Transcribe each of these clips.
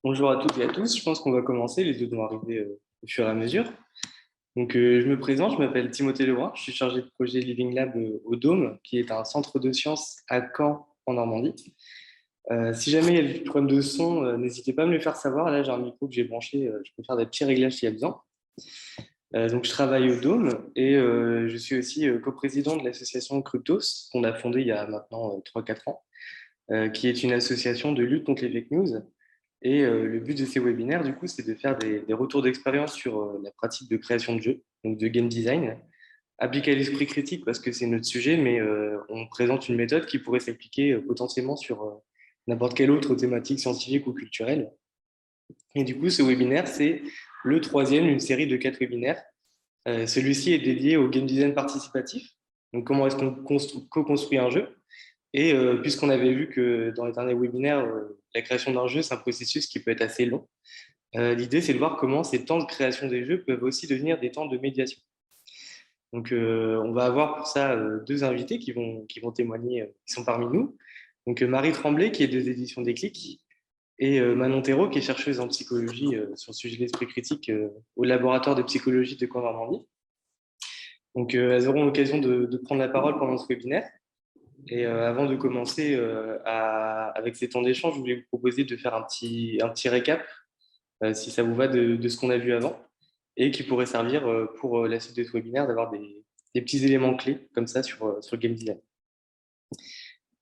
Bonjour à toutes et à tous. Je pense qu'on va commencer. Les autres vont arriver au fur et à mesure. Je me présente. Je m'appelle Timothée Lebrun. Je suis chargé de projet Living Lab au Dôme, qui est un centre de sciences à Caen, en Normandie. Si jamais il y a des problèmes de son, n'hésitez pas à me le faire savoir. Là, j'ai un micro que j'ai branché. Je peux faire des petits réglages s'il y a besoin. Je travaille au Dôme et je suis aussi coprésident de l'association Cryptos, qu'on a fondée il y a maintenant 3-4 ans, qui est une association de lutte contre les fake news. Et le but de ces webinaires, du coup, c'est de faire des retours d'expérience sur la pratique de création de jeux, donc de game design, appliqué à l'esprit critique parce que c'est notre sujet, mais on présente une méthode qui pourrait s'appliquer potentiellement sur n'importe quelle autre thématique scientifique ou culturelle. Et du coup, ce webinaire, c'est le troisième d'une série de 4 webinaires. Celui-ci est dédié au game design participatif. Donc, comment est-ce qu'on co-construit un jeu? Et puisqu'on avait vu que dans les derniers webinaires, la création d'un jeu, c'est un processus qui peut être assez long, l'idée, c'est de voir comment ces temps de création des jeux peuvent aussi devenir des temps de médiation. On va avoir pour ça deux invités qui vont témoigner, qui sont parmi nous. Marie Tremblay, qui est des éditions Déclic, et Manon Thérault, qui est chercheuse en psychologie sur le sujet de l'esprit critique au laboratoire de psychologie de Caen-Normandie. Elles auront l'occasion de prendre la parole pendant ce webinaire. Et avant de commencer avec ces temps d'échange, je voulais vous proposer de faire un petit récap, si ça vous va, de ce qu'on a vu avant, et qui pourrait servir pour la suite de ce webinaire d'avoir des petits éléments clés comme ça sur le game design.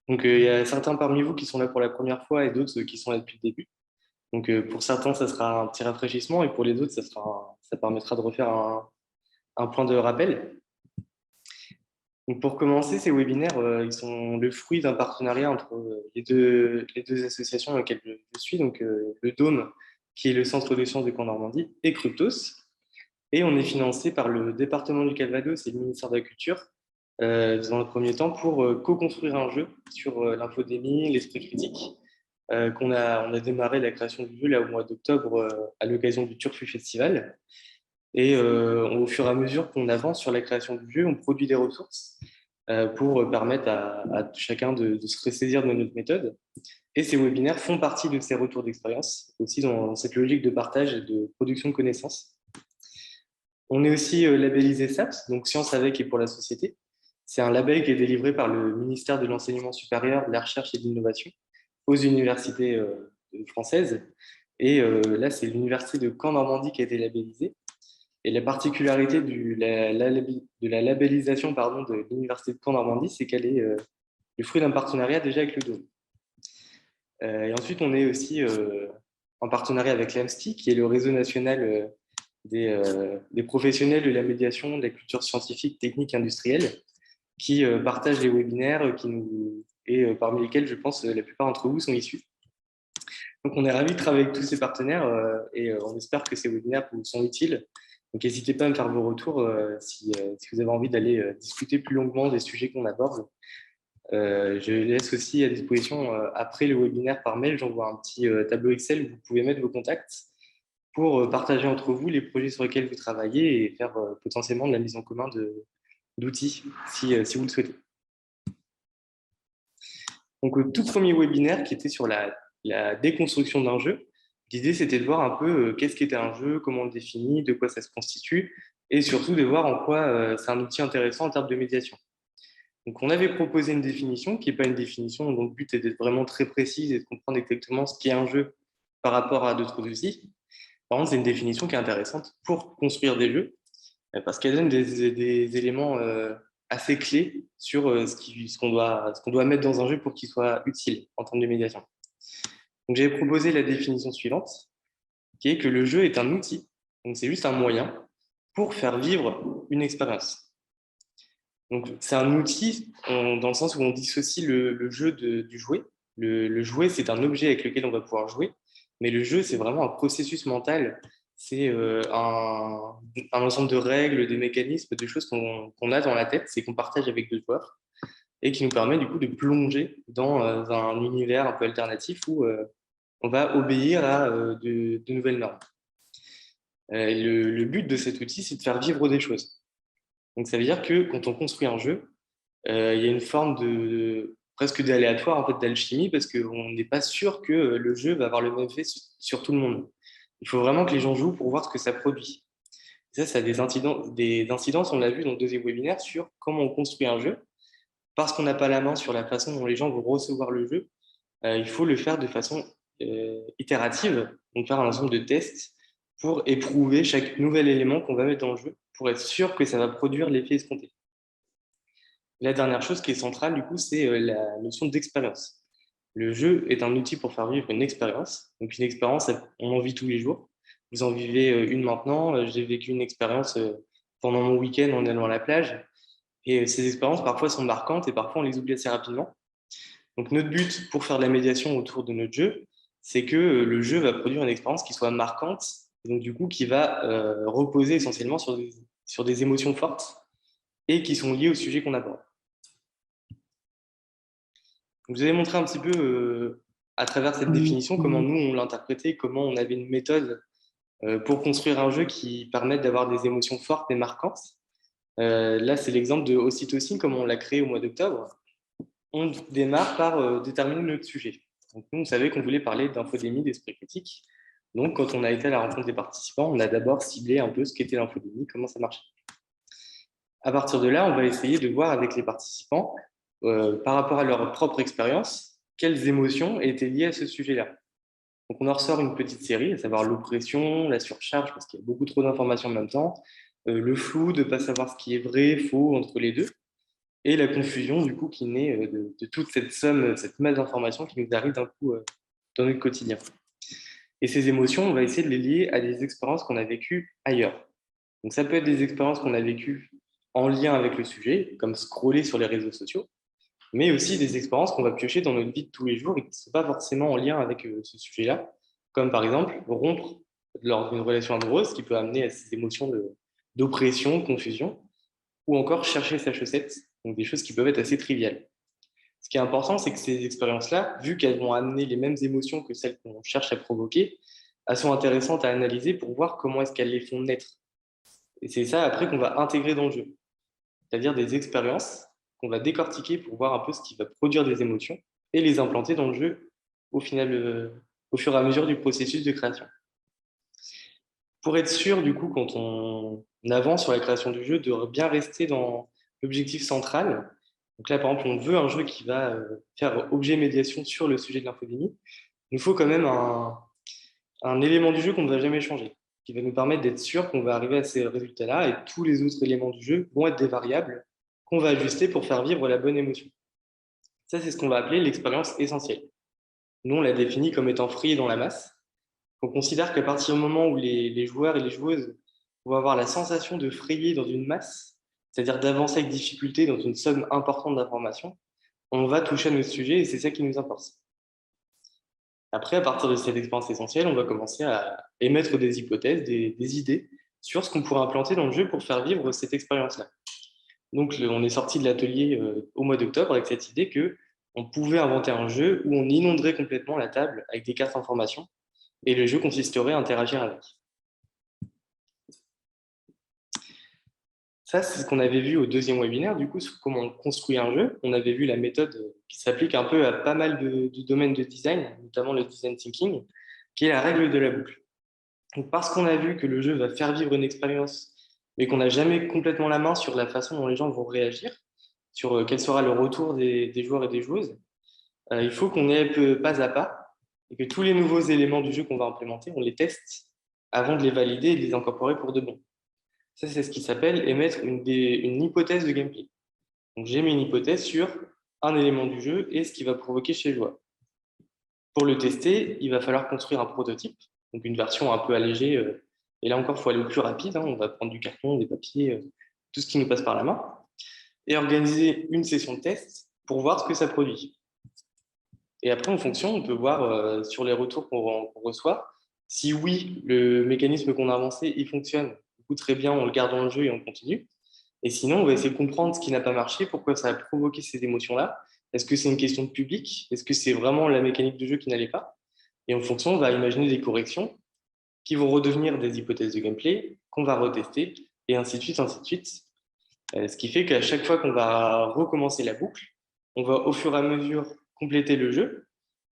Il y a certains parmi vous qui sont là pour la première fois et d'autres qui sont là depuis le début. Pour certains, ça sera un petit rafraîchissement et pour les autres, ça permettra de refaire un point de rappel. Pour commencer, ces webinaires, ils sont le fruit d'un partenariat entre les deux associations dans lesquelles je suis, le Dôme, qui est le centre de sciences de Caen-Normandie, et Cryptos. Et on est financé par le département du Calvados et le ministère de la Culture, dans le premier temps, pour co-construire un jeu sur l'infodémie, l'esprit critique. On a démarré la création du jeu là, au mois d'octobre à l'occasion du Turfu Festival. Et au fur et à mesure qu'on avance sur la création du jeu, on produit des ressources pour permettre à chacun de se ressaisir de notre méthode. Et ces webinaires font partie de ces retours d'expérience, aussi dans cette logique de partage et de production de connaissances. On est aussi labellisé SAPS, donc Science avec et pour la société. C'est un label qui est délivré par le ministère de l'Enseignement supérieur, de la Recherche et de l'Innovation aux universités françaises. Et là, c'est l'université de Caen-Normandie qui a été labellisée. Et la particularité de la labellisation de l'université de Caen-Normandie, c'est qu'elle est le fruit d'un partenariat déjà avec le Dôme. Et ensuite, on est aussi en partenariat avec l'AMSTI, qui est le réseau national des professionnels de la médiation, de la culture scientifique, technique, industrielle, qui partagent les webinaires et parmi lesquels, je pense, la plupart d'entre vous sont issus. Donc, on est ravis de travailler avec tous ces partenaires et on espère que ces webinaires vous sont utiles. Donc, n'hésitez pas à me faire vos retours si vous avez envie d'aller discuter plus longuement des sujets qu'on aborde. Je laisse aussi à disposition après le webinaire par mail, j'envoie un petit tableau Excel où vous pouvez mettre vos contacts pour partager entre vous les projets sur lesquels vous travaillez et faire potentiellement de la mise en commun d'outils si vous le souhaitez. Au tout premier webinaire qui était sur la déconstruction d'un jeu, l'idée c'était de voir un peu qu'est-ce qu'était un jeu, comment on le définit, de quoi ça se constitue et surtout de voir en quoi c'est un outil intéressant en termes de médiation. Donc, on avait proposé une définition qui n'est pas une définition dont le but est d'être vraiment très précise et de comprendre exactement ce qu'est un jeu par rapport à d'autres outils. Par contre, c'est une définition qui est intéressante pour construire des jeux parce qu'elle donne des éléments assez clés sur ce qu'on doit mettre dans un jeu pour qu'il soit utile en termes de médiation. Donc, j'avais proposé la définition suivante, qui est que le jeu est un outil, donc c'est juste un moyen pour faire vivre une expérience. Donc, c'est un outil dans le sens où on dissocie le jeu du jouet. Le jouet, c'est un objet avec lequel on va pouvoir jouer, mais le jeu, c'est vraiment un processus mental. C'est un ensemble de règles, de mécanismes, de choses qu'on a dans la tête, c'est qu'on partage avec deux joueurs et qui nous permet du coup de plonger dans un univers un peu alternatif où on va obéir à de nouvelles normes. Le but de cet outil, c'est de faire vivre des choses. Donc, ça veut dire que quand on construit un jeu, il y a une forme de presque d'aléatoire, en fait, d'alchimie, parce qu'on n'est pas sûr que le jeu va avoir le même effet sur tout le monde. Il faut vraiment que les gens jouent pour voir ce que ça produit. Ça a des incidences, on l'a vu dans le deuxième webinaire, sur comment on construit un jeu. Parce qu'on n'a pas la main sur la façon dont les gens vont recevoir le jeu, il faut le faire de façon itérative, donc faire un ensemble de tests pour éprouver chaque nouvel élément qu'on va mettre dans le jeu, pour être sûr que ça va produire l'effet escompté. La dernière chose qui est centrale, du coup, c'est la notion d'expérience. Le jeu est un outil pour faire vivre une expérience. Donc une expérience, on en vit tous les jours. Vous en vivez une maintenant. J'ai vécu une expérience pendant mon week-end en allant à la plage. Et ces expériences, parfois, sont marquantes et parfois, on les oublie assez rapidement. Donc notre but pour faire de la médiation autour de notre jeu, c'est que le jeu va produire une expérience qui soit marquante, et donc du coup qui va reposer essentiellement sur des émotions fortes et qui sont liées au sujet qu'on aborde. Donc, je vous ai montré un petit peu à travers cette définition comment nous on l'interprétait, comment on avait une méthode pour construire un jeu qui permette d'avoir des émotions fortes et marquantes. Là, c'est l'exemple de Ocytocine, comme on l'a créé au mois d'octobre. On démarre par déterminer notre sujet. Donc, nous, on savait qu'on voulait parler d'infodémie, d'esprit critique. Donc, quand on a été à la rencontre des participants, on a d'abord ciblé un peu ce qu'était l'infodémie, comment ça marchait. À partir de là, on va essayer de voir avec les participants, par rapport à leur propre expérience, quelles émotions étaient liées à ce sujet-là. Donc, on en ressort une petite série, à savoir l'oppression, la surcharge, parce qu'il y a beaucoup trop d'informations en même temps, le flou de ne pas savoir ce qui est vrai, faux entre les deux, et la confusion, du coup, qui naît de toute cette somme, cette masse d'informations qui nous arrive d'un coup dans notre quotidien. Et ces émotions, on va essayer de les lier à des expériences qu'on a vécues ailleurs. Donc, ça peut être des expériences qu'on a vécues en lien avec le sujet, comme scroller sur les réseaux sociaux, mais aussi des expériences qu'on va piocher dans notre vie de tous les jours et qui ne sont pas forcément en lien avec ce sujet-là, comme par exemple rompre lors d'une relation amoureuse, qui peut amener à ces émotions d'oppression, confusion, ou encore chercher sa chaussette, donc des choses qui peuvent être assez triviales. Ce qui est important, c'est que ces expériences-là, vu qu'elles vont amener les mêmes émotions que celles qu'on cherche à provoquer, elles sont intéressantes à analyser pour voir comment est-ce qu'elles les font naître. Et c'est ça après qu'on va intégrer dans le jeu, c'est-à-dire des expériences qu'on va décortiquer pour voir un peu ce qui va produire des émotions et les implanter dans le jeu au final, au fur et à mesure du processus de création. Pour être sûr, du coup, quand on avance sur la création du jeu, de bien rester dans l'objectif central. Donc là, par exemple, on veut un jeu qui va faire objet médiation sur le sujet de l'infodémie. Il nous faut quand même un élément du jeu qu'on ne va jamais changer, qui va nous permettre d'être sûr qu'on va arriver à ces résultats-là et tous les autres éléments du jeu vont être des variables qu'on va ajuster pour faire vivre la bonne émotion. Ça, c'est ce qu'on va appeler l'expérience essentielle. Nous, on l'a défini comme étant free dans la masse. On considère qu'à partir du moment où les joueurs et les joueuses vont avoir la sensation de frayer dans une masse, c'est-à-dire d'avancer avec difficulté dans une somme importante d'informations, on va toucher à notre sujet et c'est ça qui nous importe. Après, à partir de cette expérience essentielle, on va commencer à émettre des hypothèses, des idées sur ce qu'on pourrait implanter dans le jeu pour faire vivre cette expérience-là. Donc, on est sorti de l'atelier au mois d'octobre avec cette idée que on pouvait inventer un jeu où on inonderait complètement la table avec des cartes informations et le jeu consisterait à interagir avec. Ça, c'est ce qu'on avait vu au deuxième webinaire, du coup, sur comment on construit un jeu. On avait vu la méthode qui s'applique un peu à pas mal de domaines de design, notamment le design thinking, qui est la règle de la boucle. Donc, parce qu'on a vu que le jeu va faire vivre une expérience, mais qu'on n'a jamais complètement la main sur la façon dont les gens vont réagir, sur quel sera le retour des joueurs et des joueuses, il faut qu'on ait pas à pas et que tous les nouveaux éléments du jeu qu'on va implémenter, on les teste avant de les valider et de les incorporer pour de bon. Ça, c'est ce qui s'appelle émettre une hypothèse de gameplay. Donc, j'ai mis une hypothèse sur un élément du jeu et ce qui va provoquer chez le joueur. Pour le tester, il va falloir construire un prototype, donc une version un peu allégée. Et là encore, il faut aller au plus rapide. On va prendre du carton, des papiers, tout ce qui nous passe par la main, et organiser une session de test pour voir ce que ça produit. Et après, en fonction, on peut voir sur les retours qu'on reçoit, si oui, le mécanisme qu'on a avancé, il fonctionne. Du coup, très bien, on le garde dans le jeu et on continue. Et sinon, on va essayer de comprendre ce qui n'a pas marché, pourquoi ça a provoqué ces émotions-là. Est-ce que c'est une question de public? Est-ce que c'est vraiment la mécanique du jeu qui n'allait pas? Et en fonction, on va imaginer des corrections qui vont redevenir des hypothèses de gameplay qu'on va retester, et ainsi de suite, ainsi de suite. Ce qui fait qu'à chaque fois qu'on va recommencer la boucle, On va au fur et à mesure compléter le jeu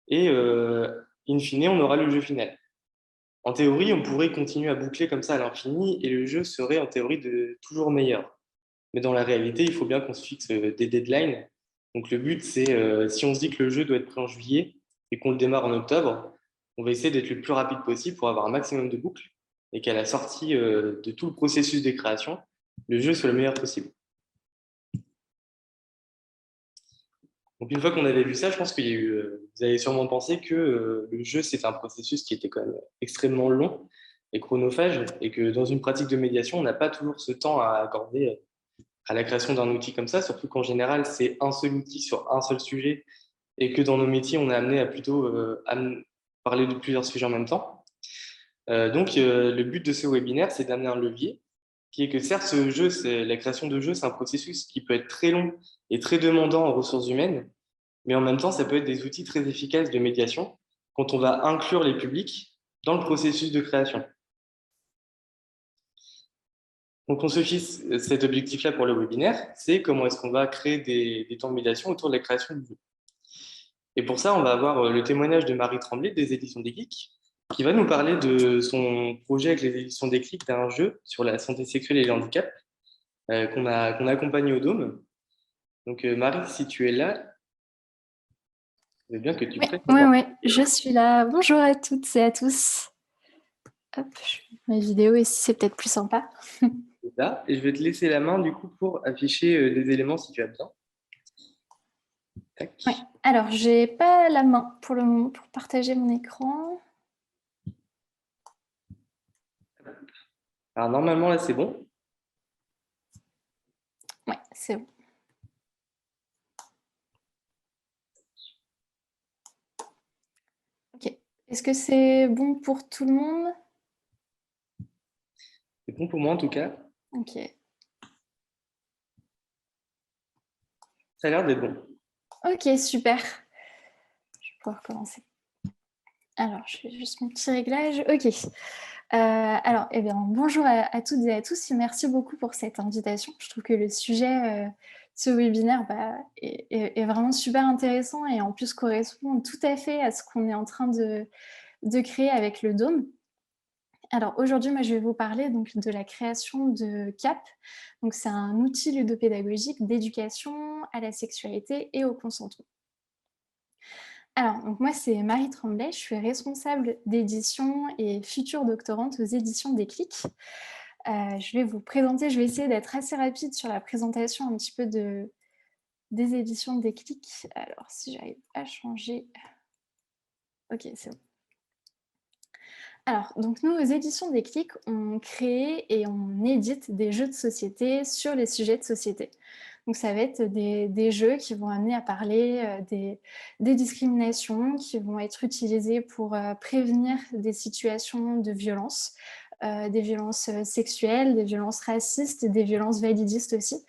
et in fine, on aura le jeu final. En théorie, on pourrait continuer à boucler comme ça à l'infini et le jeu serait en théorie toujours meilleur. Mais dans la réalité, il faut bien qu'on se fixe des deadlines. Donc le but, c'est si on se dit que le jeu doit être prêt en juillet et qu'on le démarre en octobre, on va essayer d'être le plus rapide possible pour avoir un maximum de boucles et qu'à la sortie de tout le processus de création, le jeu soit le meilleur possible. Donc une fois qu'on avait vu ça, je pense qu'il y a eu, vous avez sûrement pensé que le jeu, c'est un processus qui était quand même extrêmement long et chronophage et que dans une pratique de médiation, on n'a pas toujours ce temps à accorder à la création d'un outil comme ça, surtout qu'en général, c'est un seul outil sur un seul sujet et que dans nos métiers, on est amené à plutôt parler de plusieurs sujets en même temps. Le but de ce webinaire, c'est d'amener un levier qui est que certes, la création de jeux, c'est un processus qui peut être très long et très demandant en ressources humaines, mais en même temps, ça peut être des outils très efficaces de médiation quand on va inclure les publics dans le processus de création. Donc, on se fixe cet objectif-là pour le webinaire, c'est comment est-ce qu'on va créer des temps de médiation autour de la création du jeu. Et pour ça, on va avoir le témoignage de Marie Tremblay des éditions Déclic, qui va nous parler de son projet avec les éditions Déclic d'un jeu sur la santé sexuelle et le handicap qu'on a accompagné au Dôme. Donc, Marie, si tu es là, je veux bien que tu Oui, prennes la oui, parole. oui, je suis là. Bonjour à toutes et à tous. Hop, je fais ma vidéo ici, c'est peut-être plus sympa. Là, et je vais te laisser la main du coup pour afficher des éléments si tu as besoin. Ouais. Tac. Alors, j'ai pas la main pour le moment pour partager mon écran. Alors normalement là c'est bon. Ouais, c'est bon. Ok. Est-ce que c'est bon pour tout le monde? C'est bon pour moi en tout cas. Ok. Ça a l'air d'être bon. Ok, super. Je vais pouvoir commencer. Alors, je fais juste mon petit réglage. Ok. Alors, eh bien, bonjour à toutes et à tous et merci beaucoup pour cette invitation. Je trouve que le sujet de ce webinaire est vraiment super intéressant et en plus correspond tout à fait à ce qu'on est en train de créer avec le Dôme. Alors aujourd'hui, moi, je vais vous parler donc, de la création de CAP. Donc, c'est un outil ludopédagogique d'éducation à la sexualité et au consentement. Alors, donc moi, c'est Marie Tremblay, je suis responsable d'édition et future doctorante aux éditions Déclic. Je vais vous présenter, je vais essayer d'être assez rapide sur la présentation un petit peu des éditions Déclic. Alors, si j'arrive à changer... Ok, c'est bon. Alors, donc nous, aux éditions Déclic, on crée et on édite des jeux de société sur les sujets de société. Donc ça va être des jeux qui vont amener à parler des discriminations, qui vont être utilisés pour prévenir des situations de violence, des violences sexuelles, des violences racistes, des violences validistes aussi.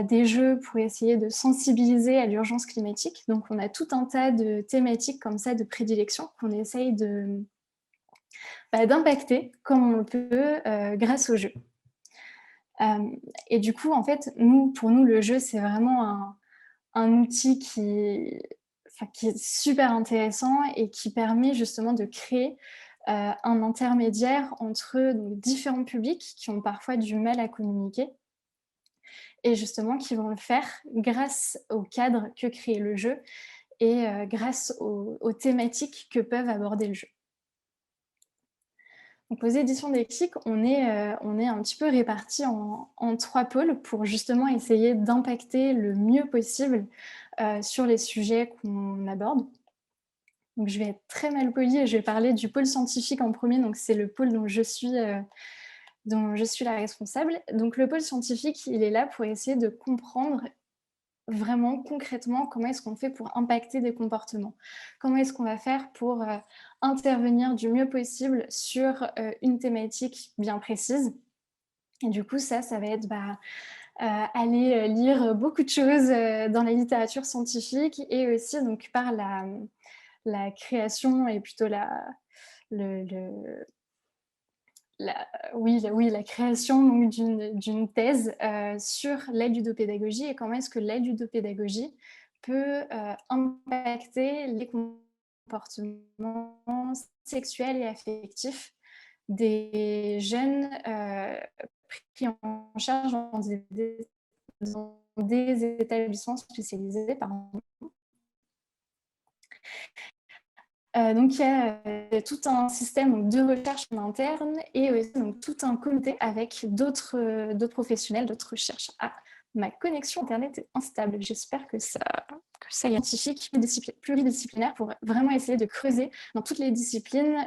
Des jeux pour essayer de sensibiliser à l'urgence climatique. Donc on a tout un tas de thématiques comme ça de prédilection qu'on essaye d'impacter comme on le peut grâce au jeu. Et du coup, en fait, pour nous, le jeu, c'est vraiment un outil qui est super intéressant et qui permet justement de créer un intermédiaire entre donc, différents publics qui ont parfois du mal à communiquer et justement qui vont le faire grâce au cadre que crée le jeu et grâce aux thématiques que peuvent aborder le jeu. Donc, aux éditions Déclic, on est un petit peu répartis en 3 pôles pour justement essayer d'impacter le mieux possible sur les sujets qu'on aborde. Donc, je vais être très mal polie et je vais parler du pôle scientifique en premier. Donc, c'est le pôle dont je suis la responsable. Donc, le pôle scientifique, il est là pour essayer de comprendre vraiment concrètement comment est-ce qu'on fait pour impacter des comportements. Comment est-ce qu'on va faire pour intervenir du mieux possible sur une thématique bien précise. Et du coup, ça va être aller lire beaucoup de choses dans la littérature scientifique et aussi donc, par la création et plutôt la création d'une thèse sur la ludopédagogie et comment est-ce que la ludopédagogie peut impacter les comportements sexuels et affectifs des jeunes pris en charge dans des établissements spécialisés. Pardon. Donc, il y a tout un système de recherche en interne et aussi donc, tout un comité avec d'autres professionnels, d'autres chercheurs. Ah, ma connexion Internet est instable. J'espère que ça est scientifique, pluridisciplinaire pour vraiment essayer de creuser dans toutes les disciplines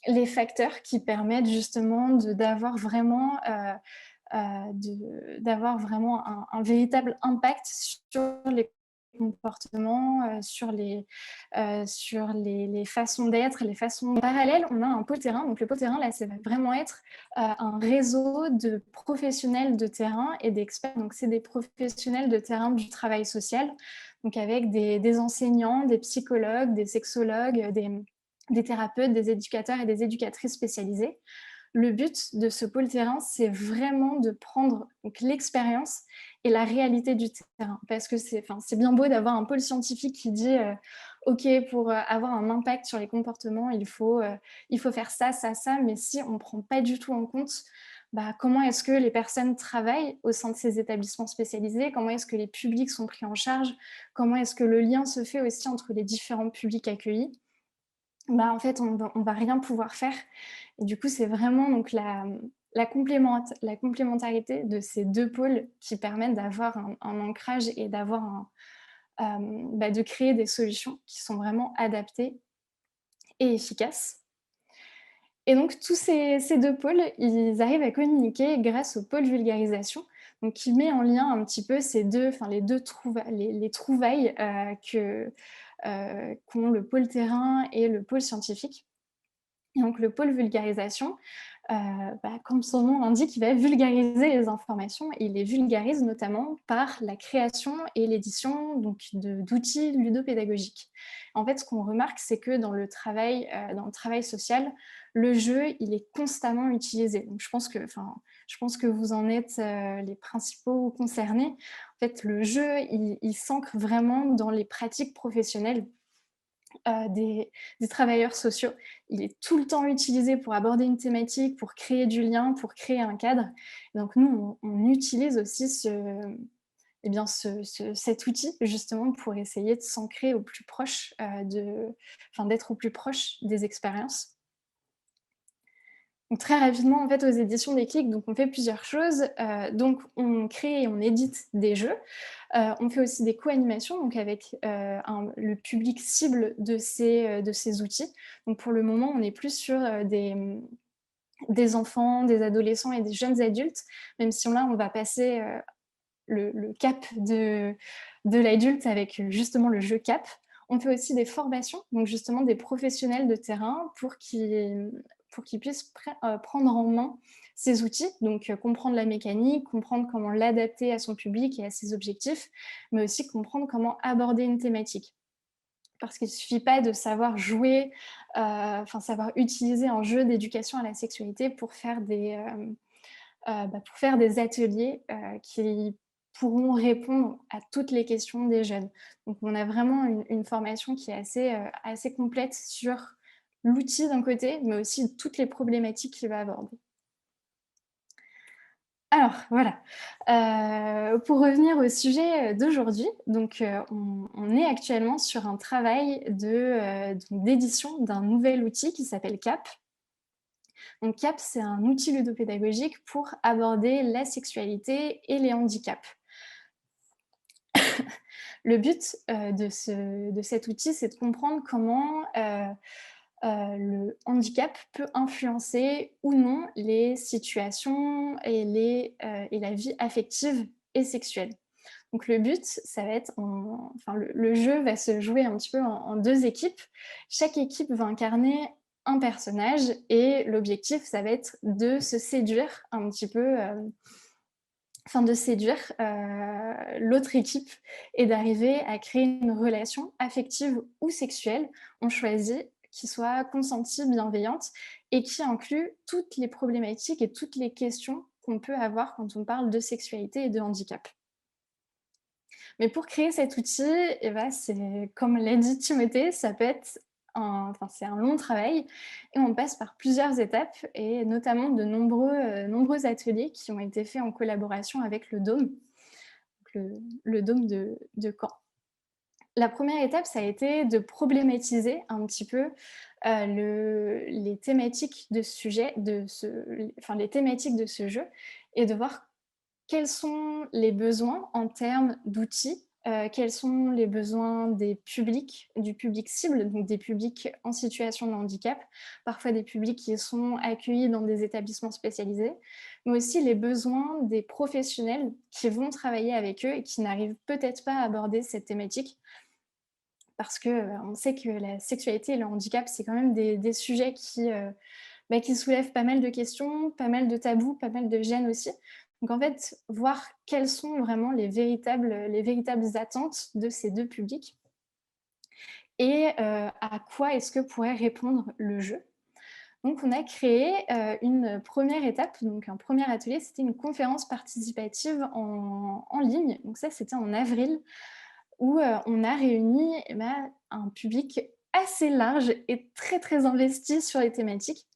les facteurs qui permettent justement d'avoir vraiment d'avoir vraiment un véritable impact sur les comportements, sur les façons d'être, les façons parallèles. On a un pôle terrain. Donc le pôle terrain, là, ça va vraiment être un réseau de professionnels de terrain et d'experts. Donc c'est des professionnels de terrain du travail social, donc avec des enseignants, des psychologues, des sexologues, des thérapeutes, des éducateurs et des éducatrices spécialisés. Le but de ce pôle terrain, c'est vraiment de prendre l'expérience et la réalité du terrain. Parce que c'est bien beau d'avoir un pôle scientifique qui dit OK, pour avoir un impact sur les comportements, il faut faire ça, ça, ça. Mais si on ne prend pas du tout en compte comment est-ce que les personnes travaillent au sein de ces établissements spécialisés, comment est-ce que les publics sont pris en charge, comment est-ce que le lien se fait aussi entre les différents publics accueillis, en fait, on va rien pouvoir faire. Et du coup, c'est vraiment donc la complémentarité de ces deux pôles qui permettent d'avoir un ancrage et d'avoir de créer des solutions qui sont vraiment adaptées et efficaces. Et donc, tous ces deux pôles, ils arrivent à communiquer grâce au pôle vulgarisation, donc qui met en lien un petit peu les trouvailles qu'ont le pôle terrain et le pôle scientifique. Et donc, le pôle vulgarisation, comme son nom l'indique, il va vulgariser les informations et il les vulgarise notamment par la création et l'édition d'outils ludopédagogiques. En fait, ce qu'on remarque, c'est que dans le travail social, le jeu, il est constamment utilisé. Donc, je pense que vous en êtes les principaux concernés. En fait, le jeu, il s'ancre vraiment dans les pratiques professionnelles des travailleurs sociaux. Il est tout le temps utilisé pour aborder une thématique, pour créer du lien, pour créer un cadre. Et donc nous, on utilise aussi cet outil justement pour essayer de s'ancrer au plus proche d'être au plus proche des expériences. Donc, très rapidement, en fait, aux éditions Déclic, donc on fait plusieurs choses. Donc, on crée et on édite des jeux. On fait aussi des co-animations, donc avec le public cible de ces outils. Donc, pour le moment, on est plus sur des enfants, des adolescents et des jeunes adultes, même si là, on va passer le cap de l'adulte avec justement le jeu CAP. On fait aussi des formations, donc justement des professionnels de terrain pour qu'ils puissent prendre en main ces outils, donc comprendre la mécanique, comprendre comment l'adapter à son public et à ses objectifs, mais aussi comprendre comment aborder une thématique. Parce qu'il ne suffit pas de savoir jouer, savoir utiliser un jeu d'éducation à la sexualité pour faire des ateliers qui pourront répondre à toutes les questions des jeunes. Donc, on a vraiment une formation qui est assez complète sur l'outil d'un côté, mais aussi toutes les problématiques qu'il va aborder. Alors, voilà. Pour revenir au sujet d'aujourd'hui, donc, on est actuellement sur un travail d'édition d'un nouvel outil qui s'appelle CAP. Donc, CAP, c'est un outil ludopédagogique pour aborder la sexualité et les handicaps. Le but de cet outil, c'est de comprendre comment le handicap peut influencer ou non les situations et la vie affective et sexuelle. Donc le but, ça va être, le jeu va se jouer un petit peu en deux équipes. Chaque équipe va incarner un personnage et l'objectif, ça va être de se séduire un petit peu, de séduire l'autre équipe et d'arriver à créer une relation affective ou sexuelle. On choisit qui soit consentie, bienveillante et qui inclut toutes les problématiques et toutes les questions qu'on peut avoir quand on parle de sexualité et de handicap. Mais pour créer cet outil, eh ben, c'est comme l'a dit Timothée, ça peut être c'est un long travail et on passe par plusieurs étapes et notamment de nombreux ateliers qui ont été faits en collaboration avec le Dôme, le Dôme de Caen. La première étape, ça a été de problématiser un petit peu les thématiques de ce sujet, les thématiques de ce jeu, et de voir quels sont les besoins en termes d'outils, quels sont les besoins du public cible, donc des publics en situation de handicap, parfois des publics qui sont accueillis dans des établissements spécialisés, mais aussi les besoins des professionnels qui vont travailler avec eux et qui n'arrivent peut-être pas à aborder cette thématique parce qu'on sait que la sexualité et le handicap, c'est quand même des sujets qui soulèvent pas mal de questions, pas mal de tabous, pas mal de gênes aussi. Donc en fait, voir quelles sont vraiment les véritables attentes de ces deux publics et à quoi est-ce que pourrait répondre le jeu. Donc on a créé une première étape, donc un premier atelier, c'était une conférence participative en ligne. Donc ça, c'était en avril, où on a réuni un public assez large et très, très investi sur les thématiques.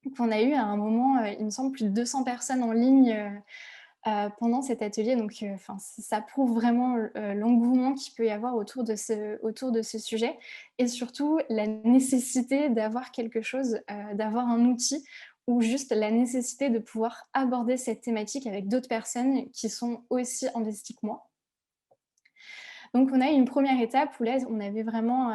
Donc on a eu à un moment, il me semble, plus de 200 personnes en ligne pendant cet atelier. Donc ça prouve vraiment l'engouement qu'il peut y avoir autour de ce sujet et surtout la nécessité d'avoir quelque chose, d'avoir un outil ou juste la nécessité de pouvoir aborder cette thématique avec d'autres personnes qui sont aussi investies que moi. Donc, on a eu une première étape où là, on avait vraiment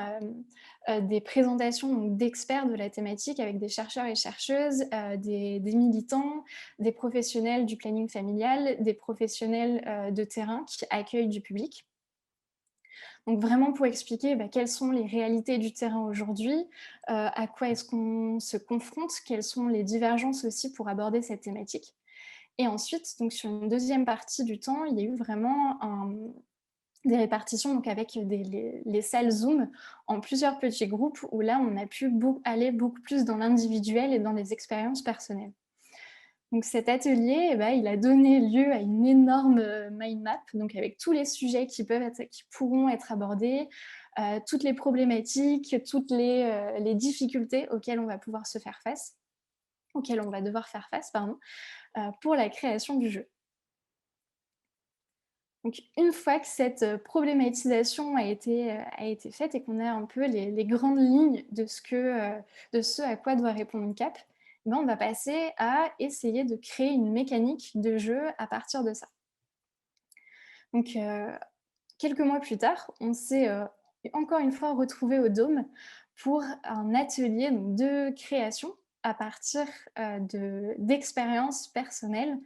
des présentations d'experts de la thématique avec des chercheurs et chercheuses, des militants, des professionnels du planning familial, des professionnels de terrain qui accueillent du public. Donc, vraiment pour expliquer quelles sont les réalités du terrain aujourd'hui, à quoi est-ce qu'on se confronte, quelles sont les divergences aussi pour aborder cette thématique. Et ensuite, donc sur une deuxième partie du temps, il y a eu vraiment des répartitions donc avec les salles Zoom en plusieurs petits groupes où là, on a pu aller beaucoup plus dans l'individuel et dans les expériences personnelles. Donc cet atelier, il a donné lieu à une énorme mind map, donc avec tous les sujets qui pourront être abordés, toutes les problématiques, toutes les difficultés auxquelles on va pouvoir faire face, auxquelles on va devoir faire face, pour la création du jeu. Donc, une fois que cette problématisation a été faite et qu'on a un peu les grandes lignes de ce à quoi doit répondre une CAP, on va passer à essayer de créer une mécanique de jeu à partir de ça. Donc, quelques mois plus tard, on s'est encore une fois retrouvés au Dôme pour un atelier de création à partir d'expériences personnelles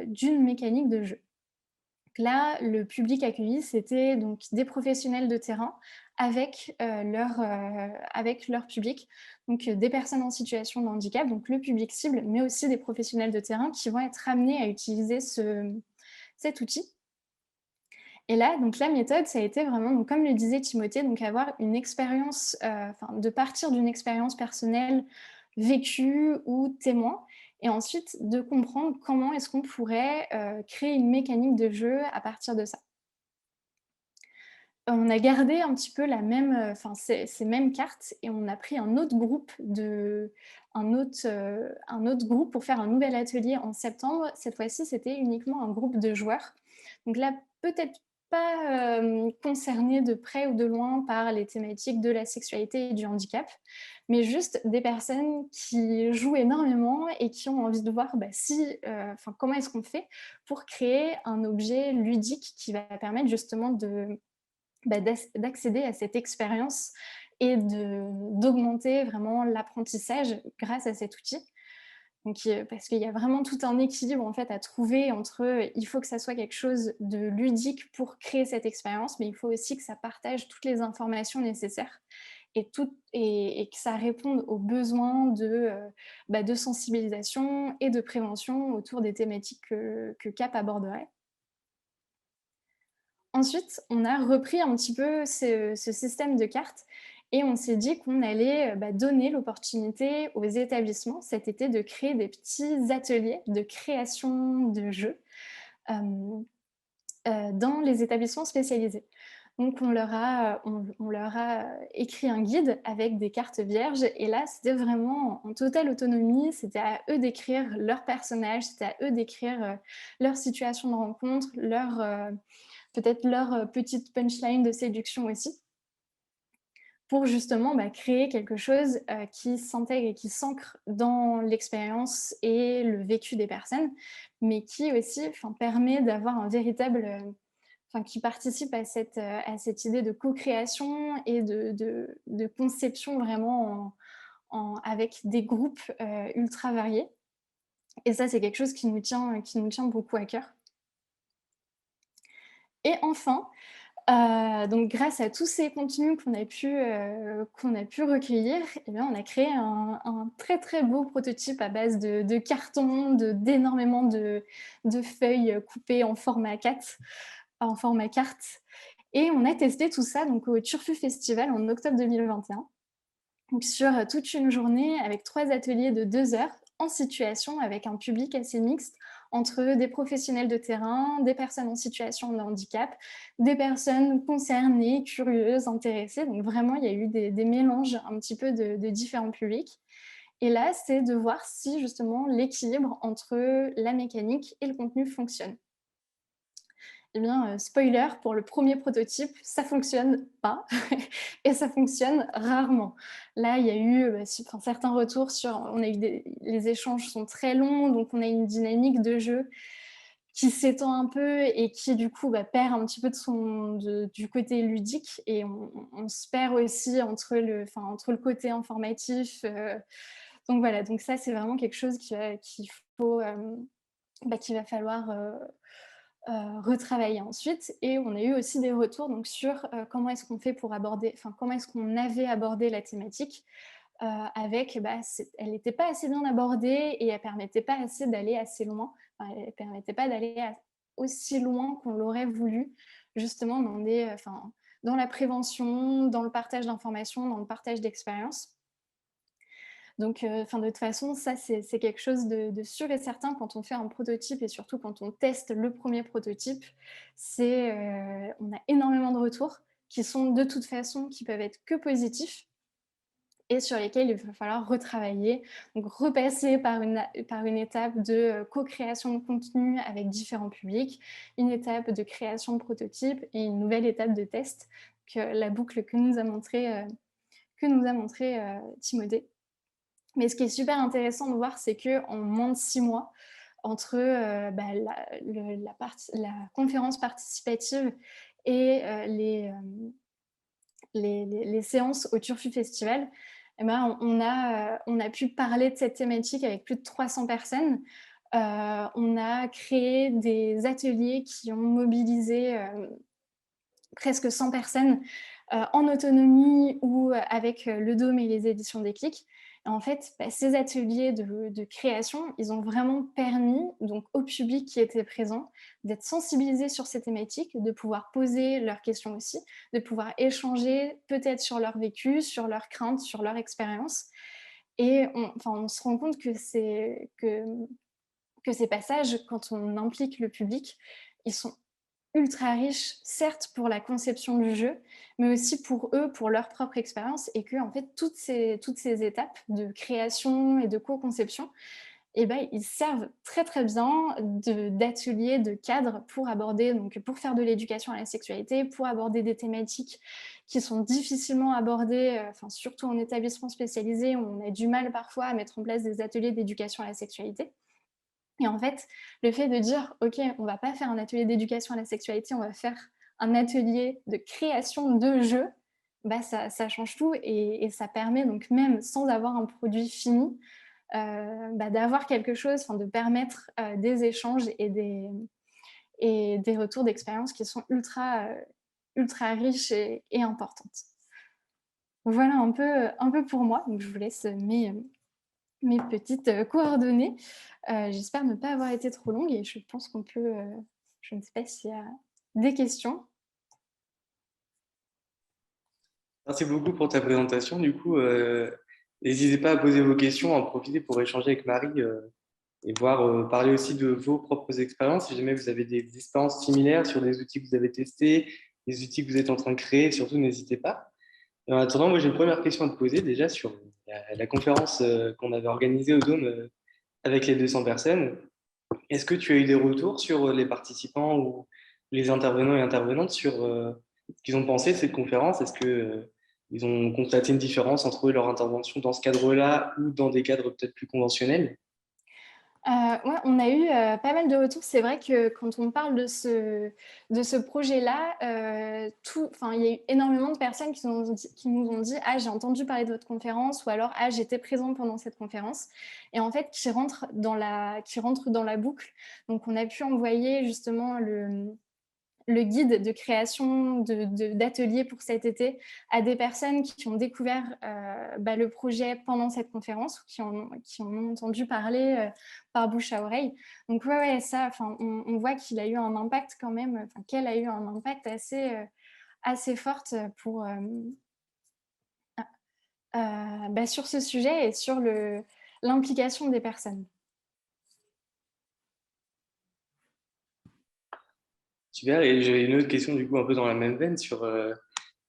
d'une mécanique de jeu. Là, le public accueilli, c'était donc des professionnels de terrain avec leur public, donc des personnes en situation de handicap, donc le public cible, mais aussi des professionnels de terrain qui vont être amenés à utiliser cet outil. Et là, donc la méthode, ça a été vraiment, donc comme le disait Timothée, donc avoir une expérience, de partir d'une expérience personnelle vécue ou témoin, et ensuite de comprendre comment est-ce qu'on pourrait créer une mécanique de jeu à partir de ça. On a gardé un petit peu ces mêmes cartes et on a pris un autre groupe pour faire un nouvel atelier en septembre. Cette fois-ci, c'était uniquement un groupe de joueurs. Donc là, peut-être pas concernés de près ou de loin par les thématiques de la sexualité et du handicap, mais juste des personnes qui jouent énormément et qui ont envie de voir comment est-ce qu'on fait pour créer un objet ludique qui va permettre justement d'accéder à cette expérience et d'augmenter vraiment l'apprentissage grâce à cet outil. Donc, parce qu'il y a vraiment tout un équilibre en fait à trouver entre il faut que ça soit quelque chose de ludique pour créer cette expérience, mais il faut aussi que ça partage toutes les informations nécessaires et que ça réponde aux besoins de sensibilisation et de prévention autour des thématiques que CAP aborderait. Ensuite, on a repris un petit peu ce système de cartes Et on s'est dit qu'on allait donner l'opportunité aux établissements cet été de créer des petits ateliers de création de jeux dans les établissements spécialisés. Donc, on leur a écrit un guide avec des cartes vierges. Et là, c'était vraiment en totale autonomie. C'était à eux d'écrire leur personnage, c'était à eux d'écrire leur situation de rencontre, peut-être leur petite punchline de séduction aussi, pour justement créer quelque chose qui s'intègre et qui s'ancre dans l'expérience et le vécu des personnes, mais qui aussi permet d'avoir un véritable... qui participe à cette idée de co-création et de conception vraiment avec des groupes ultra variés. Et ça, c'est quelque chose qui nous tient beaucoup à cœur. Et enfin, donc grâce à tous ces contenus qu'on a pu recueillir, eh bien, on a créé un très très beau prototype à base de carton, d'énormément de feuilles coupées en format 4, en format carte. Et on a testé tout ça donc, au Turfu Festival en octobre 2021, donc sur toute une journée avec 3 ateliers de 2 heures en situation avec un public assez mixte entre des professionnels de terrain, des personnes en situation de handicap, des personnes concernées, curieuses, intéressées. Donc vraiment, il y a eu des mélanges un petit peu de différents publics. Et là, c'est de voir si justement l'équilibre entre la mécanique et le contenu fonctionne. Eh bien, spoiler, pour le premier prototype, ça ne fonctionne pas et ça fonctionne rarement. Là, il y a eu certains retours les échanges sont très longs, donc on a une dynamique de jeu qui s'étend un peu et qui, du coup, perd un petit peu du côté ludique, et on se perd aussi entre le côté informatif. Donc voilà, donc ça, c'est vraiment quelque chose qu'il va falloir retravailler ensuite. Et on a eu aussi des retours donc, sur comment est-ce qu'on fait pour aborder, comment est-ce qu'on avait abordé la thématique avec, elle n'était pas assez bien abordée et elle ne permettait pas assez d'aller assez loin. Elle ne permettait pas d'aller aussi loin qu'on l'aurait voulu, justement dans la prévention, dans le partage d'informations, dans le partage d'expériences. Donc, de toute façon, ça, c'est quelque chose de sûr et certain quand on fait un prototype et surtout quand on teste le premier prototype. On a énormément de retours qui sont de toute façon, qui peuvent être que positifs et sur lesquels il va falloir retravailler, donc repasser par une étape de co-création de contenu avec différents publics, une étape de création de prototype et une nouvelle étape de test, la boucle que nous a montré Timothée. Mais ce qui est super intéressant de voir, c'est qu'en moins de 6 mois, entre la conférence participative et les séances au Turfu Festival, on a pu parler de cette thématique avec plus de 300 personnes. On a créé des ateliers qui ont mobilisé presque 100 personnes en autonomie ou avec le Dôme et les éditions Déclic. Et en fait, ces ateliers de création, ils ont vraiment permis donc, au public qui était présent d'être sensibilisé sur ces thématiques, de pouvoir poser leurs questions aussi, de pouvoir échanger peut-être sur leur vécu, sur leurs craintes, sur leur expérience. Et on se rend compte que ces passages, quand on implique le public, ils sont ultra riche, certes pour la conception du jeu, mais aussi pour eux, pour leur propre expérience, et que en fait toutes ces étapes de création et de co-conception, ils servent très très bien d'ateliers, de cadres pour faire de l'éducation à la sexualité, pour aborder des thématiques qui sont difficilement abordées, surtout en établissement spécialisé, où on a du mal parfois à mettre en place des ateliers d'éducation à la sexualité. Et en fait, le fait de dire, OK, on ne va pas faire un atelier d'éducation à la sexualité, on va faire un atelier de création de jeux, ça change tout, et ça permet, donc même sans avoir un produit fini, d'avoir quelque chose, de permettre des échanges et des retours d'expérience qui sont ultra riches et importantes. Voilà un peu pour moi. Donc je vous laisse mes petites coordonnées. J'espère ne pas avoir été trop longue, et je pense qu'on peut... je ne sais pas s'il y a des questions. Merci beaucoup pour ta présentation. Du coup, n'hésitez pas à poser vos questions, à en profiter pour échanger avec Marie et voir, parler aussi de vos propres expériences. Si jamais vous avez des expériences similaires sur des outils que vous avez testés, des outils que vous êtes en train de créer, surtout n'hésitez pas. Et en attendant, moi j'ai une première question à te poser déjà sur la conférence qu'on avait organisée au Dôme avec les 200 personnes. Est-ce que tu as eu des retours sur les participants ou les intervenants et intervenantes sur ce qu'ils ont pensé de cette conférence? Est-ce que ils ont constaté une différence entre leur intervention dans ce cadre-là ou dans des cadres peut-être plus conventionnels? Ouais, on a eu pas mal de retours. C'est vrai que quand on parle de ce projet-là, il y a eu énormément de personnes qui nous ont dit ah, j'ai entendu parler de votre conférence, ou alors ah, j'étais présent pendant cette conférence. Et en fait, qui rentrent dans la boucle. Donc, on a pu envoyer justement le guide de création d'ateliers pour cet été à des personnes qui ont découvert le projet pendant cette conférence ou qui en ont entendu parler par bouche à oreille. Donc ouais ça, on voit qu'il a eu un impact quand même, qu'elle a eu un impact assez fort pour, sur ce sujet et sur l'implication des personnes. Super. Et j'ai une autre question du coup un peu dans la même veine sur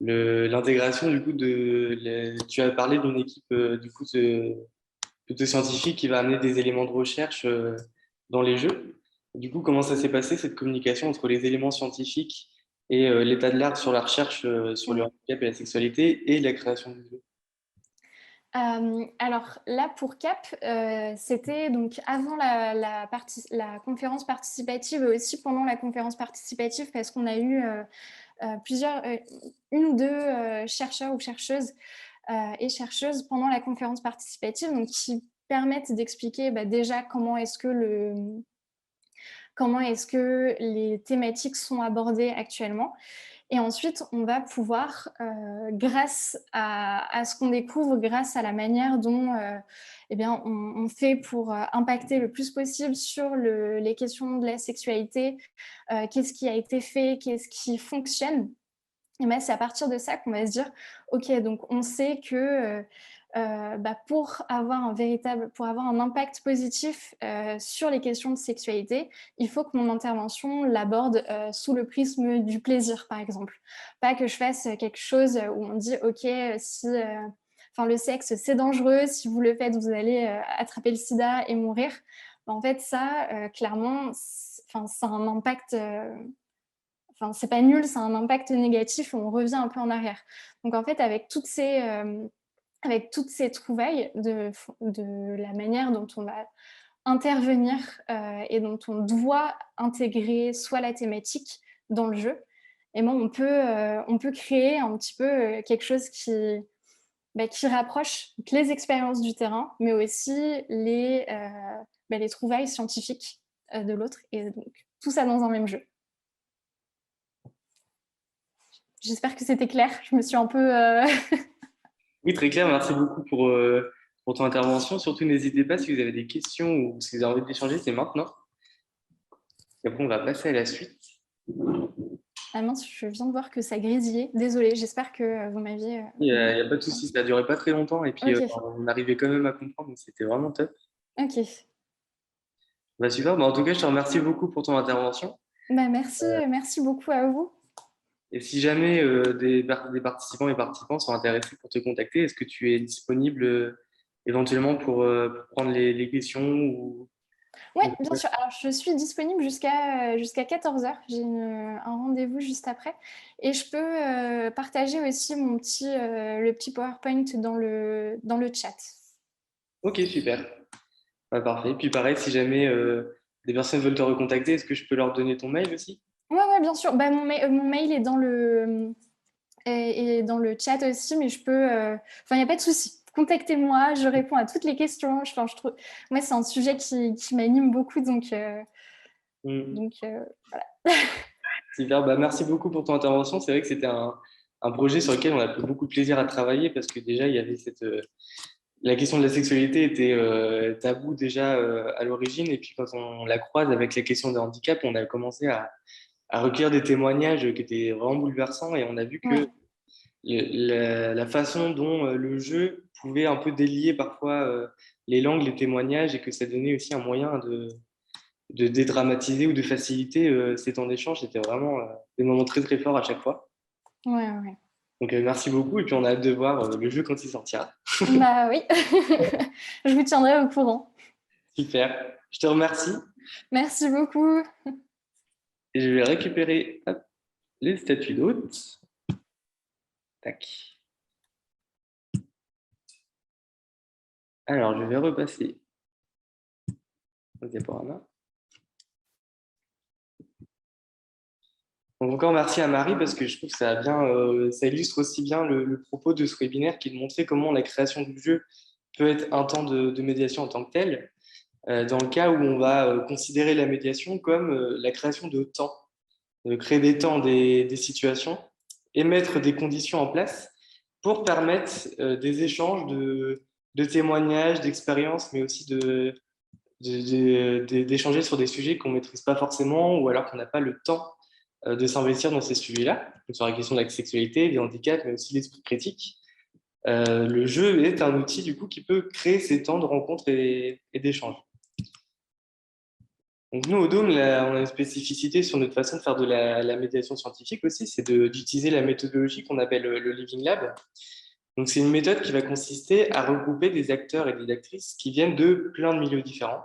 l'intégration du coup tu as parlé d'une équipe du coup plutôt scientifique qui va amener des éléments de recherche dans les jeux. Du coup, comment ça s'est passé cette communication entre les éléments scientifiques et l'état de l'art sur la recherche sur le handicap et la sexualité et la création du jeu? Alors là, pour CAP, c'était donc avant la conférence participative et aussi pendant la conférence participative, parce qu'on a eu une ou deux chercheurs ou chercheuses et chercheuses pendant la conférence participative, donc qui permettent d'expliquer déjà comment est-ce que les thématiques sont abordées actuellement. Et ensuite, on va pouvoir, grâce à ce qu'on découvre, grâce à la manière dont on fait pour impacter le plus possible sur les questions de la sexualité, qu'est-ce qui a été fait, qu'est-ce qui fonctionne. Et c'est à partir de ça qu'on va se dire, OK, donc on sait que pour avoir un impact positif sur les questions de sexualité, il faut que mon intervention l'aborde sous le prisme du plaisir, par exemple. Pas que je fasse quelque chose où on dit, OK, si le sexe, c'est dangereux, si vous le faites, vous allez attraper le sida et mourir. En fait, ça, clairement, ça a un impact... c'est pas nul, c'est un impact négatif et on revient un peu en arrière. Donc, en fait, avec toutes ces trouvailles de la manière dont on va intervenir et dont on doit intégrer soit la thématique dans le jeu, et on peut créer un petit peu quelque chose qui rapproche les expériences du terrain, mais aussi les trouvailles scientifiques de l'autre, et donc tout ça dans un même jeu. J'espère que c'était clair. Je me suis un peu... Oui, très clair. Merci beaucoup pour ton intervention. Surtout, n'hésitez pas si vous avez des questions ou si vous avez envie d'échanger, c'est maintenant. Et après, on va passer à la suite. Ah mince, je viens de voir que ça grésillait. Désolée, j'espère que vous m'aviez... Il n'y a pas de souci, ça n'a duré pas très longtemps et puis Ok, on arrivait quand même à comprendre, donc c'était vraiment top. ok. Bah, super. Bah, en tout cas, je te remercie beaucoup pour ton intervention. Merci beaucoup à vous. Et si jamais des participants et participants sont intéressés pour te contacter, est-ce que tu es disponible éventuellement pour prendre les questions ou... Oui, bien sûr. Alors, je suis disponible jusqu'à 14h. J'ai un rendez-vous juste après. Et je peux partager aussi le petit PowerPoint dans le chat. Ok, super. Bah, parfait. Puis pareil, si jamais des personnes veulent te recontacter, est-ce que je peux leur donner ton mail aussi? Ouais, bien sûr. Mon mail est dans le chat aussi, mais il n'y a pas de souci. Contactez-moi, je réponds à toutes les questions. Je trouve... Moi, c'est un sujet qui m'anime beaucoup, donc voilà. Super. Bah, merci beaucoup pour ton intervention. C'est vrai que c'était un projet sur lequel on a pris beaucoup de plaisir à travailler parce que déjà, il y avait la question de la sexualité était taboue déjà à l'origine. Et puis quand on la croise avec la question de handicap, on a commencé à recueillir des témoignages qui étaient vraiment bouleversants et on a vu que Ouais. la façon dont le jeu pouvait un peu délier parfois les langues, les témoignages, et que ça donnait aussi un moyen de dédramatiser ou de faciliter ces temps d'échange. C'était vraiment des moments très très forts à chaque fois. Ouais, ouais. Donc merci beaucoup, et puis on a hâte de voir le jeu quand il sortira. Bah oui, je vous tiendrai au courant. Super, je te remercie, Merci beaucoup. et je vais récupérer hop, les statuts d'hôtes. Tac. Alors, je vais repasser au diaporama. Donc encore merci à Marie, parce que je trouve que ça illustre aussi bien le propos de ce webinaire, qui est de montrer comment la création du jeu peut être un temps de médiation en tant que tel, dans le cas où on va considérer la médiation comme la création de temps, de créer des temps, des situations, et mettre des conditions en place pour permettre des échanges de témoignages, d'expériences, mais aussi d'échanger sur des sujets qu'on ne maîtrise pas forcément, ou alors qu'on n'a pas le temps de s'investir dans ces sujets-là, sur la question de la sexualité, des handicaps, mais aussi l'esprit critique. Le jeu est un outil du coup qui peut créer ces temps de rencontres et d'échanges. Donc nous, au Dôme, là, on a une spécificité sur notre façon de faire de la médiation scientifique aussi, c'est d'utiliser la méthodologie qu'on appelle le Living Lab. Donc c'est une méthode qui va consister à regrouper des acteurs et des actrices qui viennent de plein de milieux différents,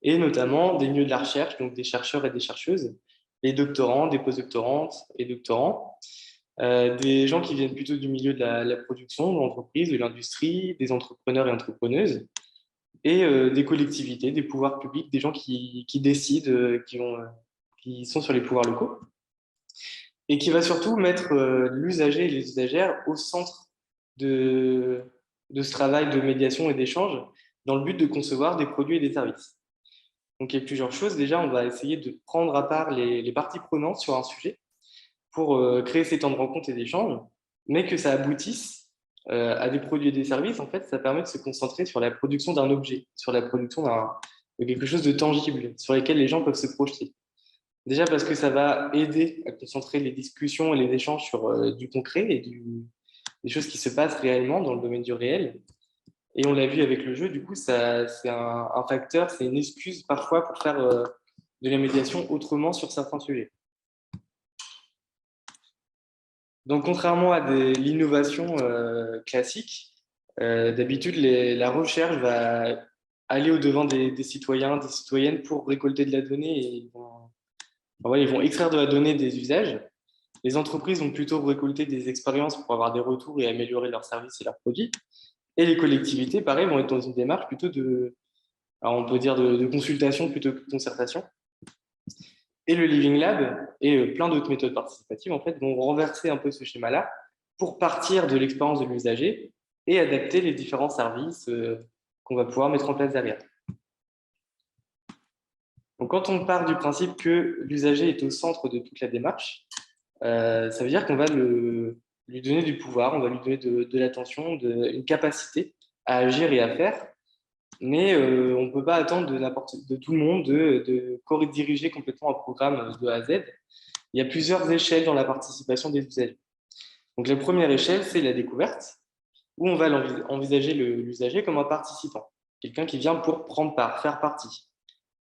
et notamment des milieux de la recherche, donc des chercheurs et des chercheuses, des doctorants, des postdoctorantes et doctorants, des gens qui viennent plutôt du milieu de la production, de l'entreprise, de l'industrie, des entrepreneurs et entrepreneuses, et des collectivités, des pouvoirs publics, des gens qui décident, qui sont sur les pouvoirs locaux, et qui va surtout mettre l'usager et les usagères au centre de ce travail de médiation et d'échange, dans le but de concevoir des produits et des services. Donc il y a plusieurs choses. Déjà, on va essayer de prendre à part les parties prenantes sur un sujet pour créer ces temps de rencontre et d'échange, mais que ça aboutisse à des produits et des services. En fait, ça permet de se concentrer sur la production d'un objet, sur la production de quelque chose de tangible, sur lequel les gens peuvent se projeter. Déjà parce que ça va aider à concentrer les discussions et les échanges sur du concret et des choses qui se passent réellement dans le domaine du réel. Et on l'a vu avec le jeu, du coup, c'est un facteur, c'est une excuse parfois pour faire de la médiation autrement sur certains sujets. Donc, contrairement à l'innovation classique, d'habitude, la recherche va aller au-devant des citoyens, des citoyennes pour récolter de la donnée, et ils vont extraire de la donnée des usages. Les entreprises vont plutôt récolter des expériences pour avoir des retours et améliorer leurs services et leurs produits. Et les collectivités, pareil, vont être dans une démarche plutôt alors on peut dire de consultation plutôt que de concertation. Et le Living Lab et plein d'autres méthodes participatives en fait, vont renverser un peu ce schéma-là pour partir de l'expérience de l'usager et adapter les différents services qu'on va pouvoir mettre en place derrière. Donc, quand on part du principe que l'usager est au centre de toute la démarche, ça veut dire qu'on va lui donner du pouvoir, on va lui donner de l'attention, une capacité à agir et à faire, mais on ne peut pas attendre de tout le monde de co-diriger complètement un programme de A à Z. Il y a plusieurs échelles dans la participation des usagers. Donc, la première échelle, c'est la découverte, où on va envisager l'usager comme un participant, quelqu'un qui vient pour prendre part, faire partie.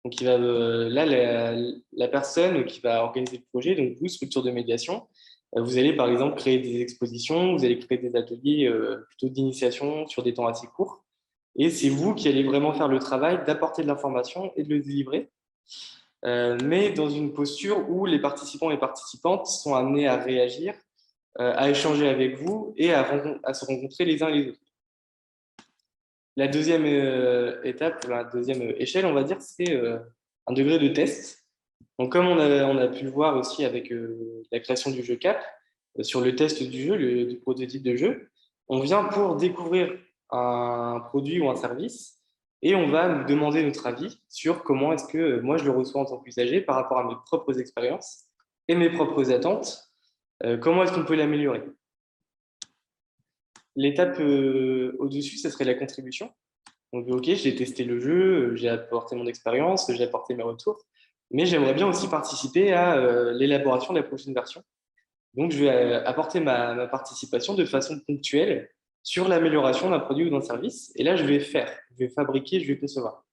Donc, là, la personne qui va organiser le projet, donc vous, structure de médiation, vous allez par exemple créer des expositions, vous allez créer des ateliers plutôt d'initiation sur des temps assez courts. Et c'est vous qui allez vraiment faire le travail d'apporter de l'information et de le délivrer, mais dans une posture où les participants et participantes sont amenés à réagir, à échanger avec vous et à se rencontrer les uns et les autres. La deuxième étape, la deuxième échelle, on va dire, c'est un degré de test. Donc, comme on a pu le voir aussi avec la création du jeu CAP, sur le test du jeu, du prototype de jeu, on vient pour découvrir un produit ou un service et on va nous demander notre avis sur comment est-ce que moi je le reçois en tant qu'usager par rapport à mes propres expériences et mes propres attentes. Comment est-ce qu'on peut l'améliorer? L'étape au-dessus, ce serait la contribution. Donc, OK, j'ai testé le jeu, j'ai apporté mon expérience, j'ai apporté mes retours, mais j'aimerais bien aussi participer à l'élaboration de la prochaine version. Donc, je vais apporter ma participation de façon ponctuelle sur l'amélioration d'un produit ou d'un service. Et là, je vais fabriquer, je vais concevoir.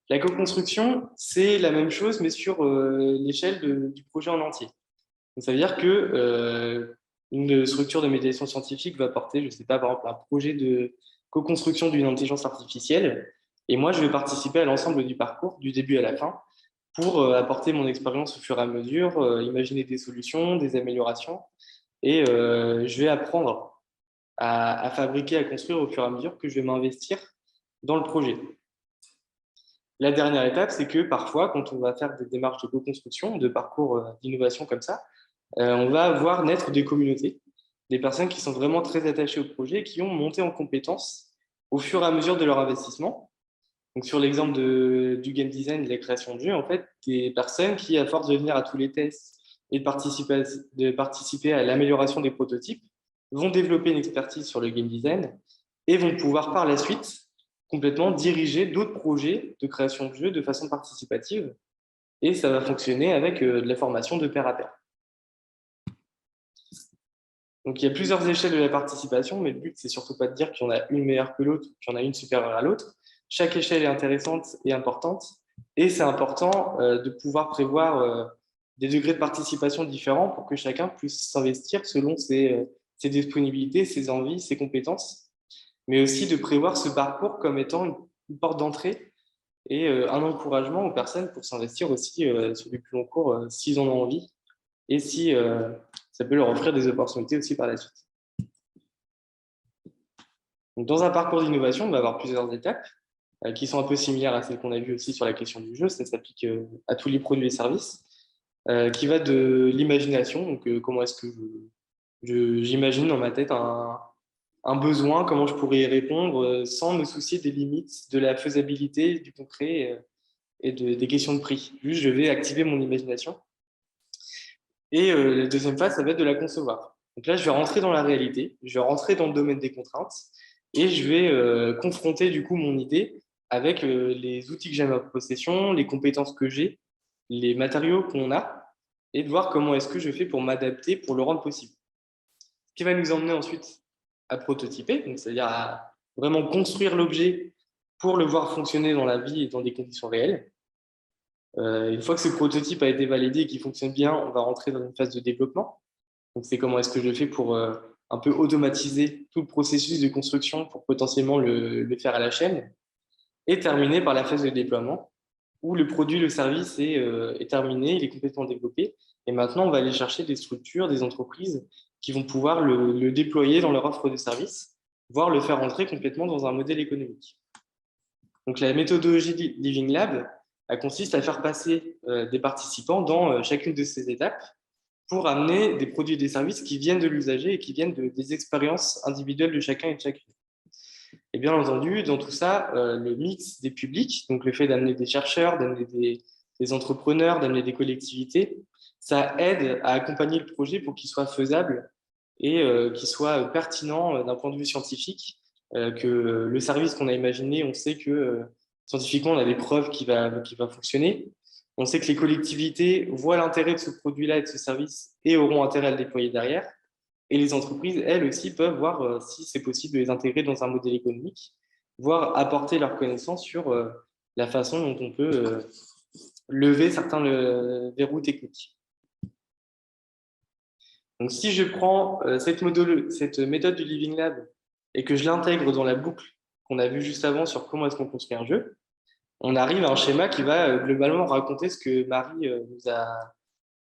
La co-construction, c'est la même chose, mais sur l'échelle du projet en entier. Donc, ça veut dire que une structure de médiation scientifique va porter, je ne sais pas, par exemple, un projet de co-construction d'une intelligence artificielle. Et moi, je vais participer à l'ensemble du parcours, du début à la fin, pour apporter mon expérience au fur et à mesure, imaginer des solutions, des améliorations. Et je vais apprendre à fabriquer, à construire au fur et à mesure que je vais m'investir dans le projet. La dernière étape, c'est que parfois, quand on va faire des démarches de co-construction, de parcours d'innovation comme ça, on va voir naître des communautés, des personnes qui sont vraiment très attachées au projet et qui ont monté en compétences au fur et à mesure de leur investissement. Donc, sur l'exemple du game design, de la création de jeux, en fait, des personnes qui, à force de venir à tous les tests et de participer à l'amélioration des prototypes, vont développer une expertise sur le game design et vont pouvoir par la suite complètement diriger d'autres projets de création de jeux de façon participative. Et ça va fonctionner avec de la formation de pair à pair. Donc, il y a plusieurs échelles de la participation, mais le but, c'est surtout pas de dire qu'il y en a une meilleure que l'autre, qu'il y en a une supérieure à l'autre. Chaque échelle est intéressante et importante, et c'est important de pouvoir prévoir des degrés de participation différents pour que chacun puisse s'investir selon ses disponibilités, ses envies, ses compétences, mais aussi de prévoir ce parcours comme étant une porte d'entrée et un encouragement aux personnes pour s'investir aussi sur du plus long cours s'ils en ont envie et si ça peut leur offrir des opportunités aussi par la suite. Donc, dans un parcours d'innovation, on va avoir plusieurs étapes qui sont un peu similaires à celles qu'on a vues aussi sur la question du jeu. Ça s'applique à tous les produits et services, qui va de l'imagination. Donc, comment est-ce que j'imagine dans ma tête un besoin, comment je pourrais y répondre sans me soucier des limites, de la faisabilité, du concret et des questions de prix. Juste, je vais activer mon imagination. Et la deuxième phase, ça va être de la concevoir. Donc là, je vais rentrer dans la réalité, je vais rentrer dans le domaine des contraintes et je vais confronter du coup mon idée avec les outils que j'ai à ma possession, les compétences que j'ai, les matériaux qu'on a et de voir comment est-ce que je fais pour m'adapter, pour le rendre possible. Ce qui va nous emmener ensuite à prototyper, donc c'est-à-dire à vraiment construire l'objet pour le voir fonctionner dans la vie et dans des conditions réelles. Une fois que ce prototype a été validé et qu'il fonctionne bien, on va rentrer dans une phase de développement. Donc, c'est comment est-ce que je fais pour un peu automatiser tout le processus de construction pour potentiellement le faire à la chaîne et terminer par la phase de déploiement où le produit, le service est terminé, il est complètement développé. Et maintenant, on va aller chercher des structures, des entreprises qui vont pouvoir le déployer dans leur offre de service, voire le faire entrer complètement dans un modèle économique. Donc, la méthodologie Living Lab, elle consiste à faire passer des participants dans chacune de ces étapes pour amener des produits et des services qui viennent de l'usager et qui viennent des expériences individuelles de chacun et de chacune. Et bien entendu, dans tout ça, le mix des publics, donc le fait d'amener des chercheurs, d'amener des entrepreneurs, d'amener des collectivités, ça aide à accompagner le projet pour qu'il soit faisable et qu'il soit pertinent d'un point de vue scientifique, que le service qu'on a imaginé, on sait que scientifiquement, on a des preuves qu'il va fonctionner. On sait que les collectivités voient l'intérêt de ce produit-là et de ce service et auront intérêt à le déployer derrière. Et les entreprises, elles aussi, peuvent voir si c'est possible de les intégrer dans un modèle économique, voire apporter leurs connaissances sur la façon dont on peut lever certains verrous techniques. Donc, si je prends cette méthode du Living Lab et que je l'intègre dans la boucle qu'on a vue juste avant sur comment est-ce qu'on construit un jeu, on arrive à un schéma qui va globalement raconter ce que Marie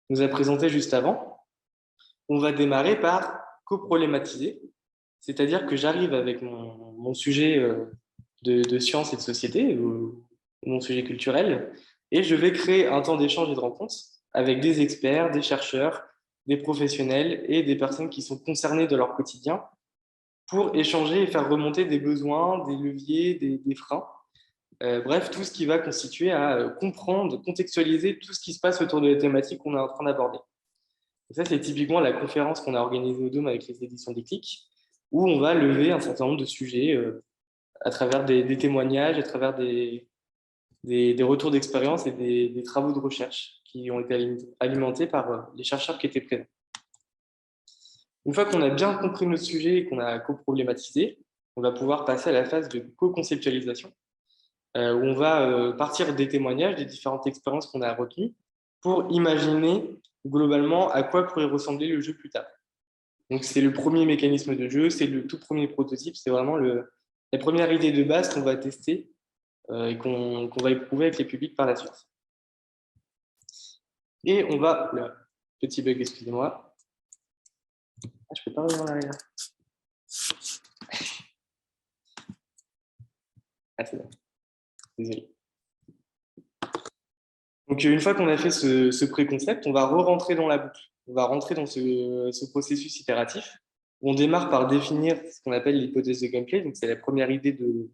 nous a présenté juste avant. On va démarrer par co-problématiser, c'est-à-dire que j'arrive avec mon sujet de science et de société, ou mon sujet culturel, et je vais créer un temps d'échange et de rencontre avec des experts, des chercheurs, des professionnels et des personnes qui sont concernées de leur quotidien pour échanger et faire remonter des besoins, des leviers, des freins. Bref, tout ce qui va constituer à comprendre, contextualiser tout ce qui se passe autour de la thématique qu'on est en train d'aborder. Et ça, c'est typiquement la conférence qu'on a organisée au Dôme avec les éditions Déclic, où on va lever un certain nombre de sujets à travers des témoignages, à travers des retours d'expérience et des travaux de recherche qui ont été alimentés par les chercheurs qui étaient présents. Une fois qu'on a bien compris notre sujet et qu'on a co-problématisé, on va pouvoir passer à la phase de co-conceptualisation, où on va partir des témoignages, des différentes expériences qu'on a retenues, pour imaginer globalement à quoi pourrait ressembler le jeu plus tard. Donc c'est le premier mécanisme de jeu, c'est le tout premier prototype, c'est vraiment la première idée de base qu'on va tester et qu'on va éprouver avec les publics par la suite. Et on va... Petit bug, excusez-moi. Ah, je peux pas revenir en arrière. Ah, c'est bon. Désolé. Donc, une fois qu'on a fait ce pré-concept, on va re-rentrer dans la boucle. On va rentrer dans ce processus itératif où on démarre par définir ce qu'on appelle l'hypothèse de gameplay. Donc, c'est la première idée de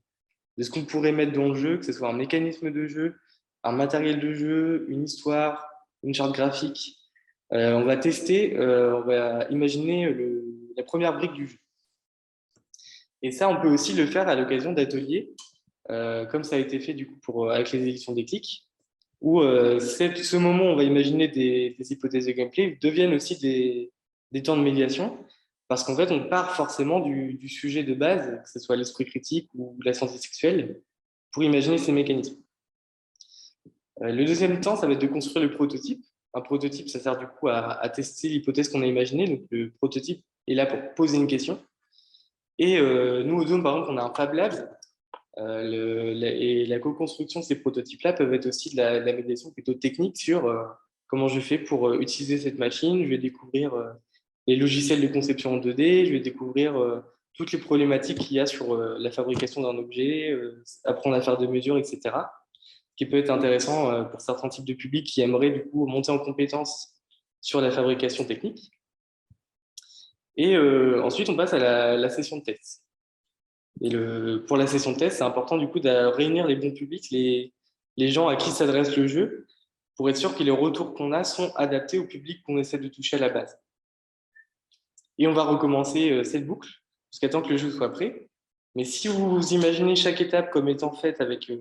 ce qu'on pourrait mettre dans le jeu, que ce soit un mécanisme de jeu, un matériel de jeu, une histoire, une charte graphique. On va tester, on va imaginer la première brique du jeu. Et ça, on peut aussi le faire à l'occasion d'ateliers, comme ça a été fait du coup avec les éditions Déclic, où ce moment où on va imaginer des hypothèses de gameplay deviennent aussi des temps de médiation, parce qu'en fait, on part forcément du sujet de base, que ce soit l'esprit critique ou la santé sexuelle, pour imaginer ces mécanismes. Le deuxième temps, ça va être de construire le prototype. Un prototype, ça sert du coup à tester l'hypothèse qu'on a imaginée. Donc, le prototype est là pour poser une question. Et nous, au Dôme, par exemple, on a un Fab Lab. Et la co-construction de ces prototypes-là peuvent être aussi de la médiation plutôt technique sur comment je fais pour utiliser cette machine. Je vais découvrir les logiciels de conception en 2D, je vais découvrir toutes les problématiques qu'il y a sur la fabrication d'un objet, apprendre à faire des mesures, etc. Qui peut être intéressant pour certains types de publics qui aimeraient du coup monter en compétences sur la fabrication technique. Et ensuite, on passe à la session de test. Et pour la session de test, c'est important du coup de réunir les bons publics, les gens à qui s'adresse le jeu, pour être sûr que les retours qu'on a sont adaptés au public qu'on essaie de toucher à la base. Et on va recommencer cette boucle jusqu'à temps que le jeu soit prêt. Mais si vous imaginez chaque étape comme étant faite avec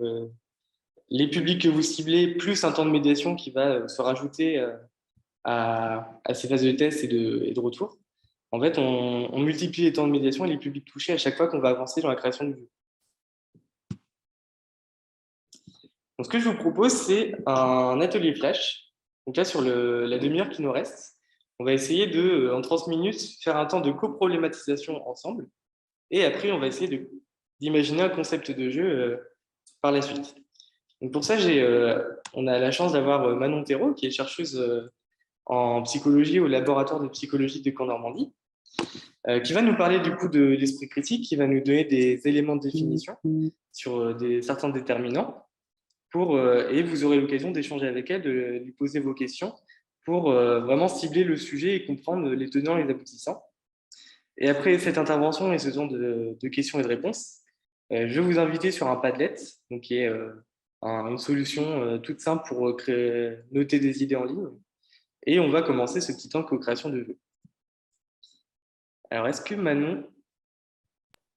les publics que vous ciblez, plus un temps de médiation qui va se rajouter à ces phases de test et de retour, en fait, on multiplie les temps de médiation et les publics touchés à chaque fois qu'on va avancer dans la création du jeu. Donc, ce que je vous propose, c'est un atelier flash. Donc là, sur la demi-heure qui nous reste, on va essayer de, en 30 minutes, faire un temps de co-problématisation ensemble. Et après, on va essayer d'imaginer un concept de jeu par la suite. Donc pour ça, on a la chance d'avoir Manon Thérault, qui est chercheuse en psychologie au laboratoire de psychologie de Caen Normandie, qui va nous parler du coup de l'esprit critique, qui va nous donner des éléments de définition sur certains déterminants. Et vous aurez l'occasion d'échanger avec elle, de lui poser vos questions pour vraiment cibler le sujet et comprendre les tenants et les aboutissants. Et après cette intervention et ce temps de questions et de réponses, je vais vous inviter sur un Padlet, donc qui est une solution toute simple pour noter des idées en ligne. Et on va commencer ce petit temps de co-création de jeu. Alors, est-ce que Manon...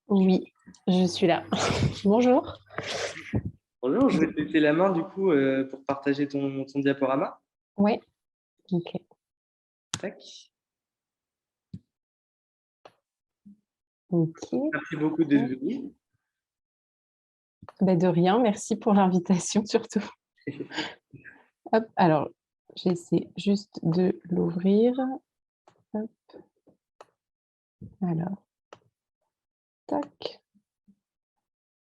Oui, je suis là. Bonjour. Bonjour, je vais te laisser la main du coup pour partager ton diaporama. Oui, ok. Tac. Ok. Merci beaucoup d'être venu. Ben de rien, merci pour l'invitation surtout. Hop, alors, j'essaie juste de l'ouvrir. Hop. Alors, tac.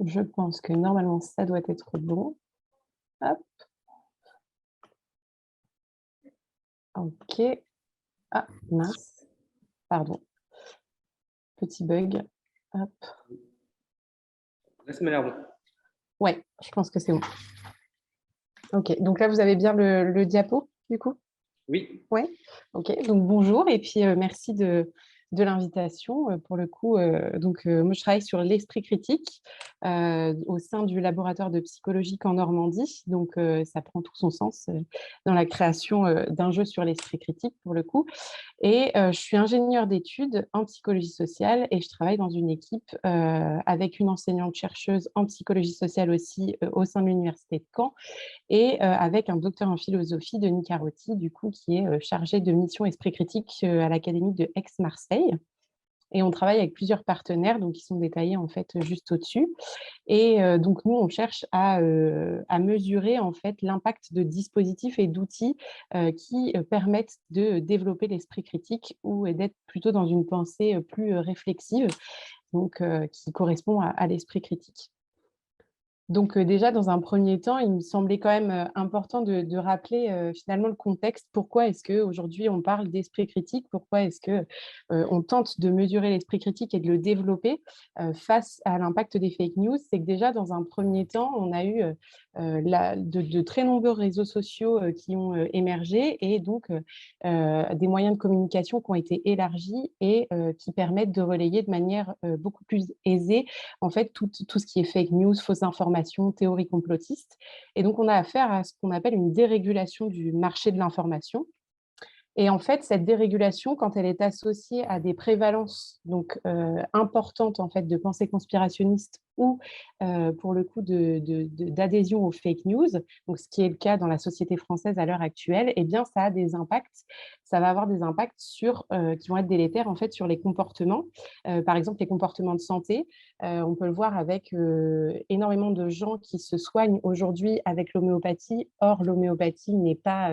Je pense que normalement, ça doit être bon. Hop. Ok. Ah, mince. Pardon. Petit bug. Hop. Là, ça m'a l'air bon. Ouais, je pense que c'est bon. Ok, donc là, vous avez bien le diapo, du coup? Oui. Oui, ok. Donc bonjour et puis merci de l'invitation. Pour le coup, moi je travaille sur l'esprit critique au sein du laboratoire de psychologie en Normandie. Donc ça prend tout son sens dans la création d'un jeu sur l'esprit critique pour le coup. Et je suis ingénieure d'études en psychologie sociale et je travaille dans une équipe avec une enseignante-chercheuse en psychologie sociale aussi au sein de l'université de Caen et avec un docteur en philosophie, Denis Carotti, du coup, qui est chargé de mission esprit critique à l'Académie de Aix-Marseille. conseil. Et on travaille avec plusieurs partenaires, donc qui sont détaillés en fait juste au-dessus. Et donc, nous, on cherche à mesurer en fait l'impact de dispositifs et d'outils qui permettent de développer l'esprit critique ou d'être plutôt dans une pensée plus réflexive, donc qui correspond à l'esprit critique. Donc déjà, dans un premier temps, il me semblait quand même important de rappeler finalement le contexte. Pourquoi est-ce qu'aujourd'hui on parle d'esprit critique? Pourquoi est-ce qu'on tente de mesurer l'esprit critique et de le développer face à l'impact des fake news? C'est que déjà, dans un premier temps, on a eu de très nombreux réseaux sociaux qui ont émergé et donc des moyens de communication qui ont été élargis et qui permettent de relayer de manière beaucoup plus aisée en fait, tout ce qui est fake news, fausses informations, théories complotistes. Et donc, on a affaire à ce qu'on appelle une dérégulation du marché de l'information. Et en fait, cette dérégulation, quand elle est associée à des prévalences donc, importantes en fait, de pensée conspirationniste ou pour le coup d'adhésion aux fake news, donc ce qui est le cas dans la société française à l'heure actuelle, eh bien, ça a des impacts. Ça va avoir des impacts qui vont être délétères en fait, sur les comportements. Par exemple, les comportements de santé. On peut le voir avec énormément de gens qui se soignent aujourd'hui avec l'homéopathie. Or, l'homéopathie n'est pas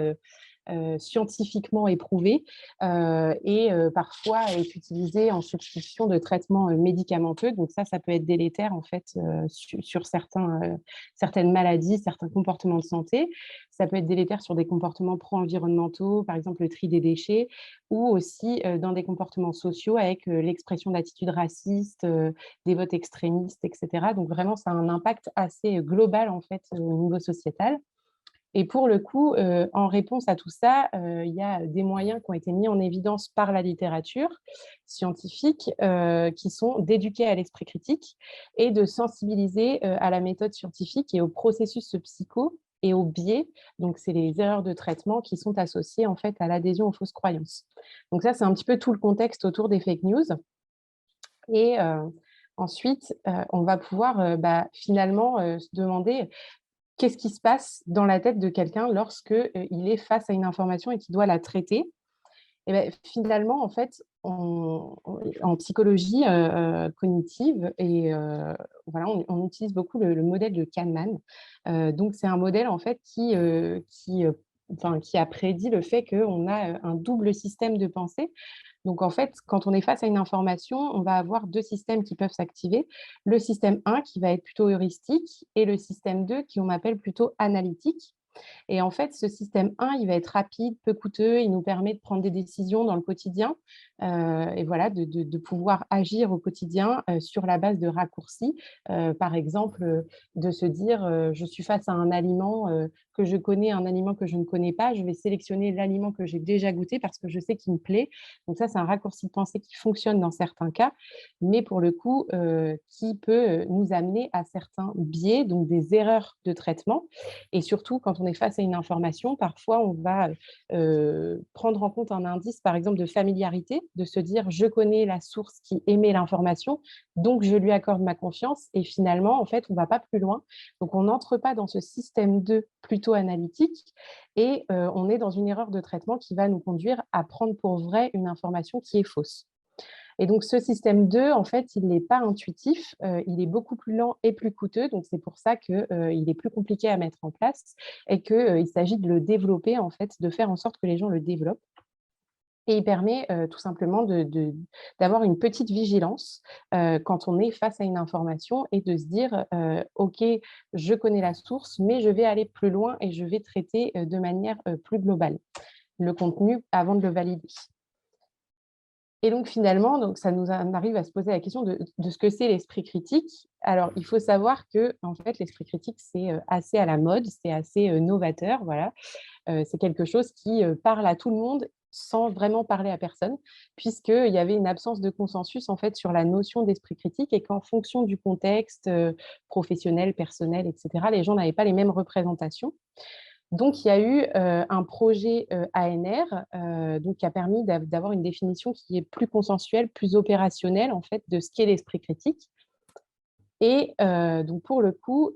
scientifiquement éprouvée et parfois est utilisée en substitution de traitements médicamenteux. Donc ça peut être délétère en fait sur certaines maladies, certains comportements de santé. Ça peut être délétère sur des comportements pro-environnementaux, par exemple le tri des déchets, ou aussi dans des comportements sociaux avec l'expression d'attitudes racistes, des votes extrémistes, etc. Donc vraiment, ça a un impact assez global en fait au niveau sociétal. Et pour le coup, en réponse à tout ça, il y a des moyens qui ont été mis en évidence par la littérature scientifique qui sont d'éduquer à l'esprit critique et de sensibiliser à la méthode scientifique et au processus psycho et aux biais. Donc, c'est les erreurs de traitement qui sont associées en fait à l'adhésion aux fausses croyances. Donc ça, c'est un petit peu tout le contexte autour des fake news. Et ensuite, on va pouvoir finalement se demander qu'est-ce qui se passe dans la tête de quelqu'un lorsque il est face à une information et qu'il doit la traiter? Et beh, finalement, en fait, en psychologie cognitive et voilà, on utilise beaucoup le modèle de Kahneman. Donc c'est un modèle, en fait, qui a prédit le fait qu'on a un double système de pensée. Donc, en fait, quand on est face à une information, on va avoir 2 systèmes qui peuvent s'activer. Le système 1 qui va être plutôt heuristique et le système 2 qui on appelle plutôt analytique. Et en fait, ce système 1, il va être rapide, peu coûteux, il nous permet de prendre des décisions dans le quotidien et voilà, de pouvoir agir au quotidien sur la base de raccourcis. Par exemple, de se dire, je suis face à un aliment que je connais, un aliment que je ne connais pas, je vais sélectionner l'aliment que j'ai déjà goûté parce que je sais qu'il me plaît. Donc ça, c'est un raccourci de pensée qui fonctionne dans certains cas, mais pour le coup, qui peut nous amener à certains biais, donc des erreurs de traitement. Et surtout, quand on est face à une information, parfois, on va prendre en compte un indice, par exemple, de familiarité, de se dire: «Je connais la source qui émet l'information, donc je lui accorde ma confiance» et finalement, en fait, on ne va pas plus loin. Donc, on n'entre pas dans ce système 2 plutôt analytique et on est dans une erreur de traitement qui va nous conduire à prendre pour vrai une information qui est fausse. Et donc, ce système 2, en fait, il n'est pas intuitif, il est beaucoup plus lent et plus coûteux. Donc, c'est pour ça qu'il est plus compliqué à mettre en place et qu'il s'agit de le développer, en fait, de faire en sorte que les gens le développent. Et il permet tout simplement d'avoir une petite vigilance quand on est face à une information et de se dire OK, je connais la source, mais je vais aller plus loin et je vais traiter de manière plus globale le contenu avant de le valider. Et donc finalement, donc ça nous arrive à se poser la question de ce que c'est l'esprit critique. Alors, il faut savoir que en fait, l'esprit critique, c'est assez à la mode, c'est assez novateur, voilà. C'est quelque chose qui parle à tout le monde sans vraiment parler à personne, puisqu'il y avait une absence de consensus en fait sur la notion d'esprit critique et qu'en fonction du contexte professionnel, personnel, etc., les gens n'avaient pas les mêmes représentations. Donc, il y a eu un projet ANR donc, qui a permis d'avoir une définition qui est plus consensuelle, plus opérationnelle en fait, de ce qu'est l'esprit critique. Et donc, pour le coup,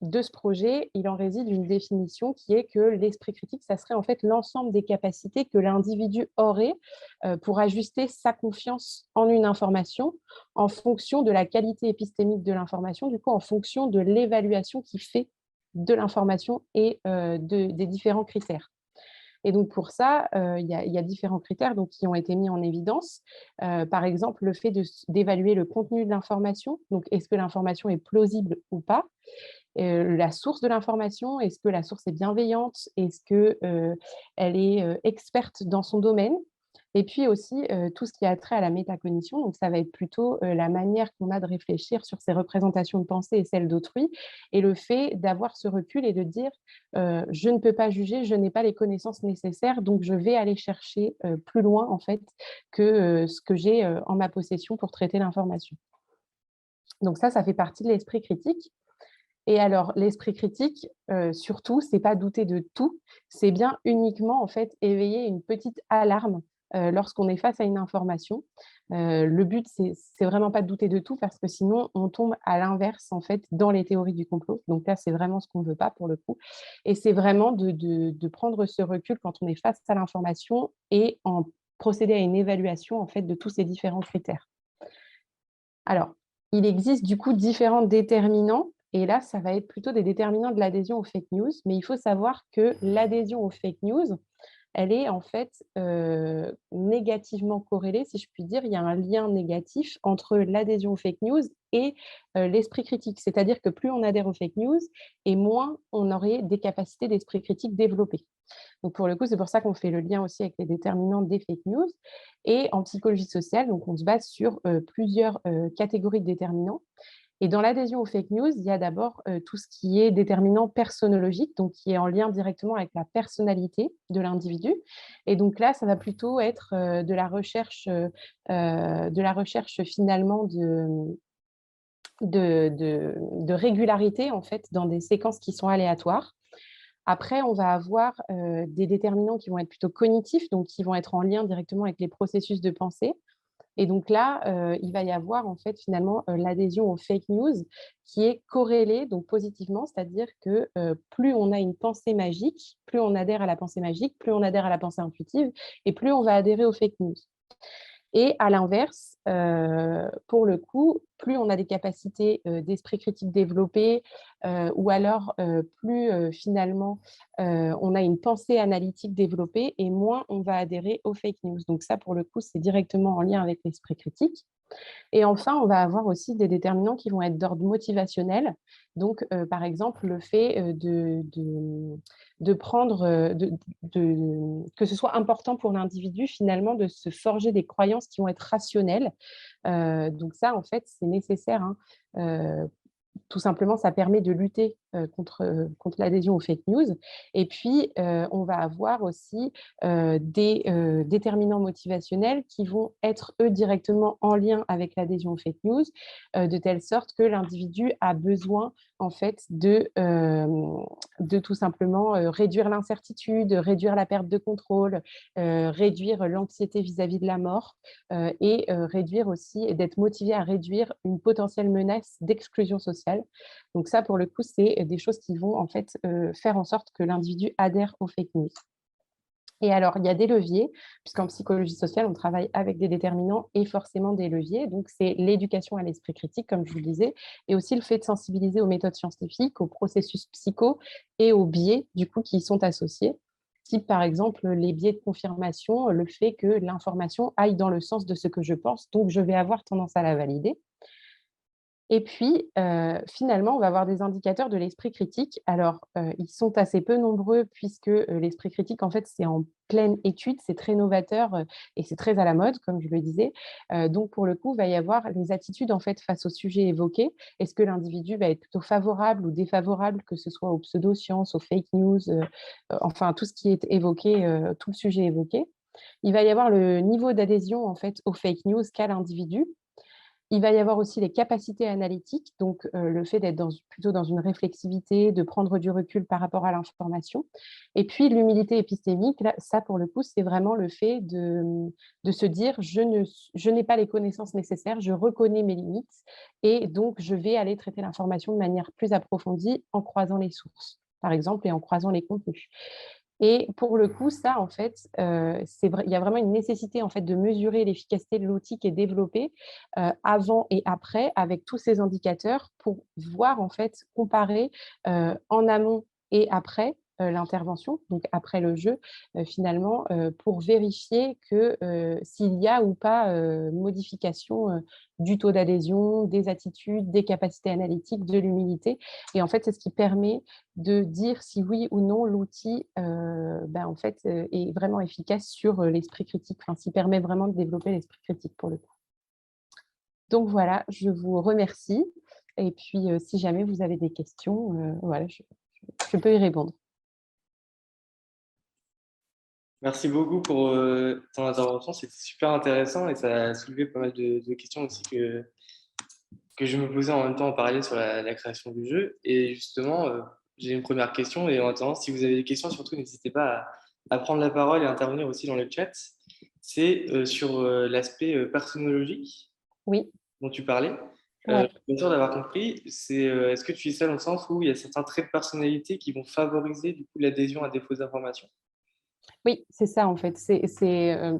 de ce projet, il en réside une définition qui est que l'esprit critique, ça serait en fait l'ensemble des capacités que l'individu aurait pour ajuster sa confiance en une information en fonction de la qualité épistémique de l'information, du coup en fonction de l'évaluation qu'il fait de l'information et des différents critères. Et donc, pour ça, il y a différents critères donc, qui ont été mis en évidence. Par exemple, le fait d'évaluer le contenu de l'information. Donc, est-ce que l'information est plausible ou pas? La source de l'information, est-ce que la source est bienveillante? Est-ce qu'elle est experte dans son domaine? Et puis aussi, tout ce qui a trait à la métacognition, donc ça va être plutôt la manière qu'on a de réfléchir sur ses représentations de pensée et celles d'autrui, et le fait d'avoir ce recul et de dire je ne peux pas juger, je n'ai pas les connaissances nécessaires, donc je vais aller chercher plus loin en fait que ce que j'ai en ma possession pour traiter l'information. Donc ça fait partie de l'esprit critique. Et alors, l'esprit critique, surtout, c'est pas douter de tout, c'est bien uniquement en fait éveiller une petite alarme lorsqu'on est face à une information. Le but, c'est vraiment pas de douter de tout parce que sinon, on tombe à l'inverse en fait dans les théories du complot. Donc là, c'est vraiment ce qu'on veut pas pour le coup. Et c'est vraiment de prendre ce recul quand on est face à l'information et en procéder à une évaluation en fait de tous ces différents critères. Alors, il existe du coup différents déterminants, et là, ça va être plutôt des déterminants de l'adhésion aux fake news, mais il faut savoir que l'adhésion aux fake news, elle est en fait négativement corrélée, si je puis dire. Il y a un lien négatif entre l'adhésion aux fake news et l'esprit critique. C'est-à-dire que plus on adhère aux fake news, et moins on aurait des capacités d'esprit critique développées. Donc, pour le coup, c'est pour ça qu'on fait le lien aussi avec les déterminants des fake news. Et en psychologie sociale, donc on se base sur plusieurs catégories de déterminants. Et dans l'adhésion aux fake news, il y a d'abord tout ce qui est déterminant personnologique, donc qui est en lien directement avec la personnalité de l'individu. Et donc là, ça va plutôt être de la recherche finalement de régularité en fait dans des séquences qui sont aléatoires. Après, on va avoir des déterminants qui vont être plutôt cognitifs, donc qui vont être en lien directement avec les processus de pensée. Et donc là, il va y avoir en fait finalement l'adhésion aux fake news qui est corrélée donc positivement, c'est-à-dire que plus on a une pensée magique, plus on adhère à la pensée magique, plus on adhère à la pensée intuitive et plus on va adhérer aux fake news. Et à l'inverse, pour le coup, plus on a des capacités d'esprit critique développées, ou alors plus finalement on a une pensée analytique développée et moins on va adhérer aux fake news. Donc ça, pour le coup, c'est directement en lien avec l'esprit critique. Et enfin, on va avoir aussi des déterminants qui vont être d'ordre motivationnel. Donc, par exemple, le fait de prendre, que ce soit important pour l'individu, finalement, de se forger des croyances qui vont être rationnelles. Donc ça, en fait, c'est nécessaire, hein, tout simplement, ça permet de lutter contre l'adhésion aux fake news. Et puis, on va avoir aussi des déterminants motivationnels qui vont être, eux, directement en lien avec l'adhésion aux fake news, de telle sorte que l'individu a besoin, en fait, de tout simplement réduire l'incertitude, réduire la perte de contrôle, réduire l'anxiété vis-à-vis de la mort et réduire aussi, et d'être motivé à réduire une potentielle menace d'exclusion sociale. Donc ça, pour le coup, c'est des choses qui vont en fait faire en sorte que l'individu adhère aux fake news. Et alors, il y a des leviers, puisqu'en psychologie sociale, on travaille avec des déterminants et forcément des leviers. Donc, c'est l'éducation à l'esprit critique, comme je vous le disais, et aussi le fait de sensibiliser aux méthodes scientifiques, aux processus psycho et aux biais, du coup, qui y sont associés. Type, par exemple, les biais de confirmation, le fait que l'information aille dans le sens de ce que je pense, donc je vais avoir tendance à la valider. Et puis, finalement, on va avoir des indicateurs de l'esprit critique. Alors, ils sont assez peu nombreux puisque l'esprit critique, en fait, c'est en pleine étude, c'est très novateur et c'est très à la mode, comme je le disais. Donc, pour le coup, il va y avoir les attitudes, en fait, face au sujet évoqué. Est-ce que l'individu va être plutôt favorable ou défavorable, que ce soit aux pseudosciences, aux fake news, enfin, tout ce qui est évoqué, tout le sujet évoqué. Il va y avoir le niveau d'adhésion, en fait, aux fake news qu'a l'individu. Il va y avoir aussi les capacités analytiques, donc le fait d'être plutôt dans une réflexivité, de prendre du recul par rapport à l'information. Et puis l'humilité épistémique, là, ça pour le coup, c'est vraiment le fait de se dire je n'ai pas les connaissances nécessaires, je reconnais mes limites et donc je vais aller traiter l'information de manière plus approfondie en croisant les sources, par exemple, et en croisant les contenus. Et pour le coup, ça, en fait, il y a vraiment une nécessité en fait, de mesurer l'efficacité de l'outil qui est développé avant et après, avec tous ces indicateurs, pour voir, en fait, comparer en amont et après l'intervention, donc après le jeu, finalement, pour vérifier que s'il y a ou pas modification du taux d'adhésion, des attitudes, des capacités analytiques, de l'humilité. Et en fait, c'est ce qui permet de dire si oui ou non l'outil en fait, est vraiment efficace sur l'esprit critique, enfin, s'il permet vraiment de développer l'esprit critique pour le coup. Donc voilà, je vous remercie. Et puis, si jamais vous avez des questions, voilà, je peux y répondre. Merci beaucoup pour ton intervention, c'était super intéressant et ça a soulevé pas mal de questions aussi que je me posais en même temps en parallèle sur la création du jeu. Et justement, j'ai une première question et en attendant, si vous avez des questions, surtout n'hésitez pas à prendre la parole et à intervenir aussi dans le chat. C'est sur l'aspect personnologique Oui. dont tu parlais. Ouais. Je suis bien sûr d'avoir compris. Est-ce que tu dis ça dans le sens où il y a certains traits de personnalité qui vont favoriser du coup l'adhésion à des fausses informations? Oui, c'est ça en fait. C'est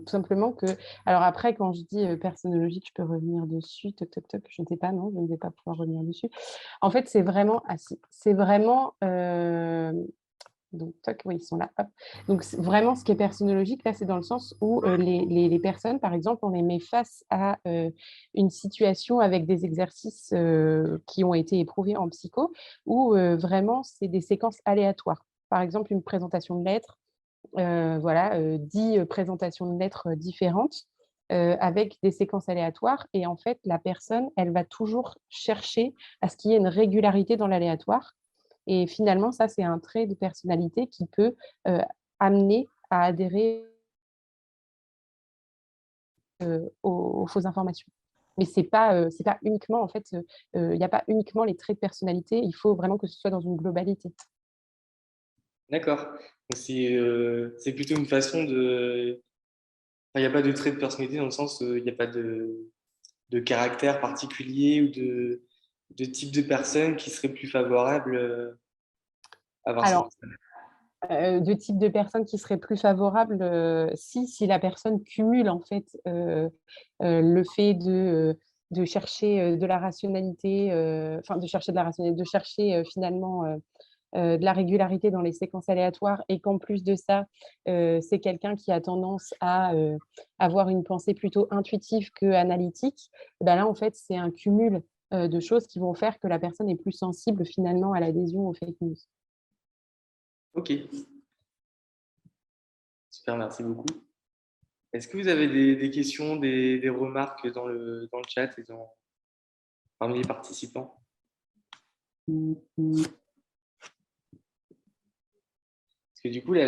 tout simplement que alors après quand je dis, personnologique, je peux revenir dessus, toc, toc, toc, je ne sais pas, non, je ne vais pas pouvoir revenir dessus. En fait, c'est vraiment c'est vraiment, donc toc, oui, ils sont là, hop. Donc vraiment ce qui est personnologique, là, c'est dans le sens où, les personnes, par exemple, on les met face à, une situation avec des exercices, qui ont été éprouvés en psycho où, vraiment c'est des séquences aléatoires. Par exemple, une présentation de lettres, voilà, 10 présentations de lettres différentes, avec des séquences aléatoires et en fait, la personne, elle va toujours chercher à ce qu'il y ait une régularité dans l'aléatoire et finalement, ça, c'est un trait de personnalité qui peut, heu, amener à adhérer, aux fausses informations. Mais c'est pas uniquement en fait, il n'y a pas uniquement les traits de personnalité, il faut vraiment que ce soit dans une globalité. D'accord. Donc c'est plutôt une façon de. Enfin, il n'y a pas de trait de personnalité dans le sens où il n'y a pas de caractère particulier ou de type de personne qui serait plus favorable à avoir cette. Alors de type de personnes qui seraient plus favorables, si la personne cumule en fait, le fait de chercher, de la rationalité, enfin de chercher de la rationalité, de chercher, finalement, de la régularité dans les séquences aléatoires et qu'en plus de ça, c'est quelqu'un qui a tendance à, avoir une pensée plutôt intuitive qu'analytique, bah là, en fait, c'est un cumul, de choses qui vont faire que la personne est plus sensible finalement à l'adhésion aux fake news. Ok, super, merci beaucoup. Est-ce que vous avez des questions, des remarques dans le chat et parmi les participants? Parce que du coup, là,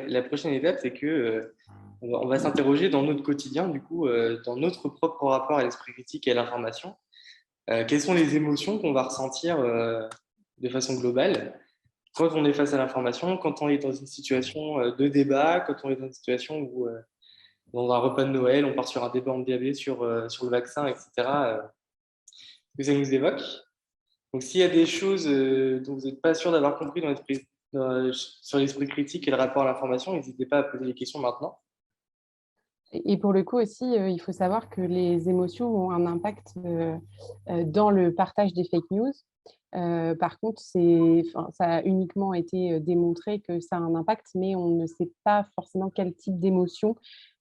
la prochaine étape, c'est que on va s'interroger dans notre quotidien, du coup, dans notre propre rapport à l'esprit critique et à l'information. Quelles sont les émotions qu'on va ressentir de façon globale quand on est face à l'information, quand on est dans une situation de débat, quand on est dans une situation où, dans un repas de Noël, on part sur un débat endiablé sur le vaccin, etc. Que ça nous évoque. Donc, s'il y a des choses dont vous n'êtes pas sûr d'avoir compris sur l'esprit critique et le rapport à l'information, n'hésitez pas à poser les questions maintenant. Et pour le coup aussi, il faut savoir que les émotions ont un impact, dans le partage des fake news. Par contre, ça a uniquement été, démontré que ça a un impact, mais on ne sait pas forcément quel type d'émotion.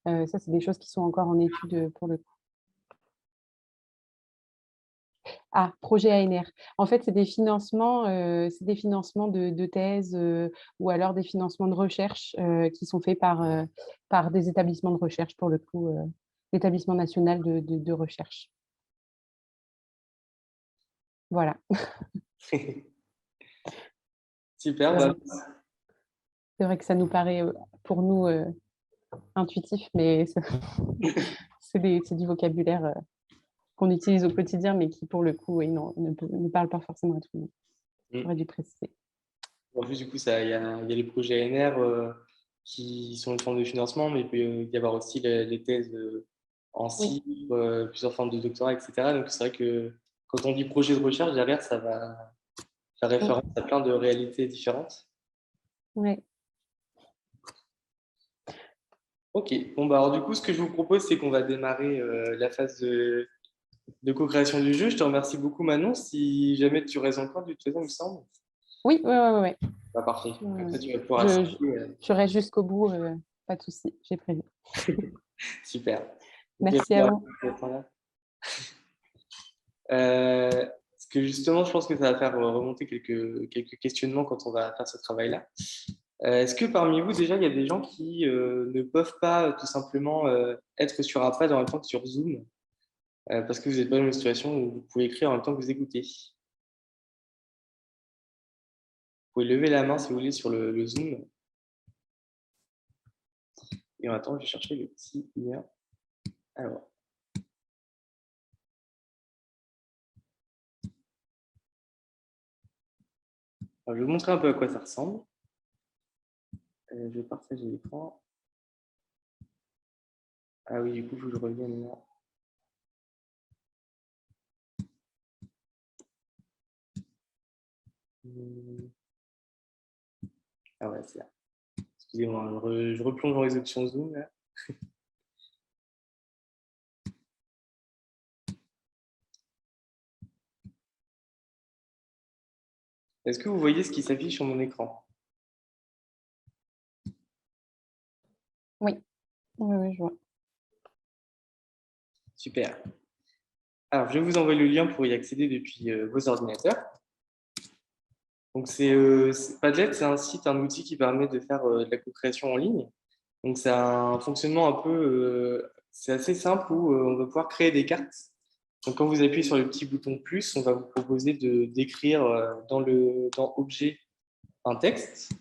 Ça, c'est des choses qui sont encore en étude, pour le coup. Ah, projet ANR. En fait, c'est des financements de thèses, ou alors des financements de recherche, qui sont faits par des établissements de recherche, pour le coup, l'établissement national de recherche. Voilà. Super. Voilà. Bah, C'est vrai que ça nous paraît, pour nous, intuitif, mais c'est du vocabulaire, qu'on utilise au quotidien, mais qui, pour le coup, oui, non, ne parlent pas forcément à tout le monde. J'aurais dû préciser. En plus, du coup, il y a les projets ANR qui sont une forme de financement, mais il peut y avoir aussi les thèses en Oui. cycle, plusieurs formes de doctorat, etc. Donc, c'est vrai que quand on dit projet de recherche, derrière, ça va faire référence à plein de réalités différentes. Oui. Ok, bon, bah, alors du coup, ce que je vous propose, c'est qu'on va démarrer la phase de co-création du jeu. Je te remercie beaucoup, Manon. Si jamais tu restes encore, de toute façon, il me semble. Oui, oui, oui, oui. Bah, parfait. Comme ça, tu vas pouvoir Je, assister. je reste jusqu'au bout, pas de souci, j'ai prévu. Super. Donc, Merci à vous. Parce que justement, je pense que ça va faire remonter quelques questionnements quand on va faire ce travail-là. Est-ce que parmi vous, déjà, il y a des gens qui ne peuvent pas tout simplement être sur un pad en même temps que sur Zoom parce que vous n'êtes pas dans une situation où vous pouvez écrire en même temps que vous écoutez? Vous pouvez lever la main si vous voulez sur le Zoom. Et en attendant, je vais chercher le petit lien. Alors, je vais vous montrer un peu à quoi ça ressemble. Je vais partager l'écran. Ah oui, du coup, il faut que je revienne là. Ah ouais, c'est là. Excusez-moi, je replonge dans les options Zoom là. Est-ce que vous voyez ce qui s'affiche sur mon écran? Oui, oui, oui, je vois. Super. Alors, je vais vous envoyer le lien pour y accéder depuis vos ordinateurs. Donc, Padlet, c'est un site, un outil qui permet de faire de la co-création en ligne. Donc, c'est un fonctionnement un peu, c'est assez simple où on va pouvoir créer des cartes. Donc, quand vous appuyez sur le petit bouton plus, on va vous proposer d'écrire dans Objet un texte.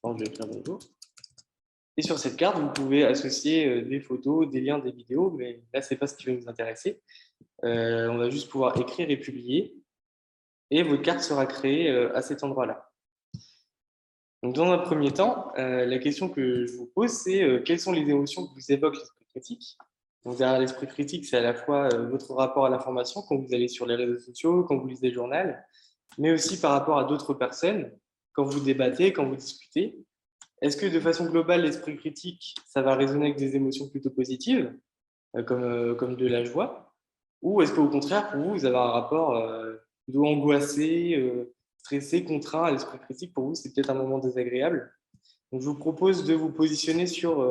Donc, je vais écrire bonjour. Et sur cette carte, vous pouvez associer des photos, des liens, des vidéos, mais là, ce n'est pas ce qui va nous intéresser. On va juste pouvoir écrire et publier, et votre carte sera créée à cet endroit-là. Donc, dans un premier temps, la question que je vous pose, c'est quelles sont les émotions que vous évoque l'esprit critique? Donc, derrière l'esprit critique, c'est à la fois votre rapport à l'information quand vous allez sur les réseaux sociaux, quand vous lisez le journal, mais aussi par rapport à d'autres personnes, quand vous débattez, quand vous discutez. Est-ce que de façon globale, l'esprit critique, ça va résonner avec des émotions plutôt positives, comme de la joie? Ou est-ce qu'au contraire, pour vous, vous avez un rapport plutôt angoissé, stressé, contraint à l'esprit critique? Pour vous, c'est peut-être un moment désagréable. Donc, je vous propose de vous positionner sur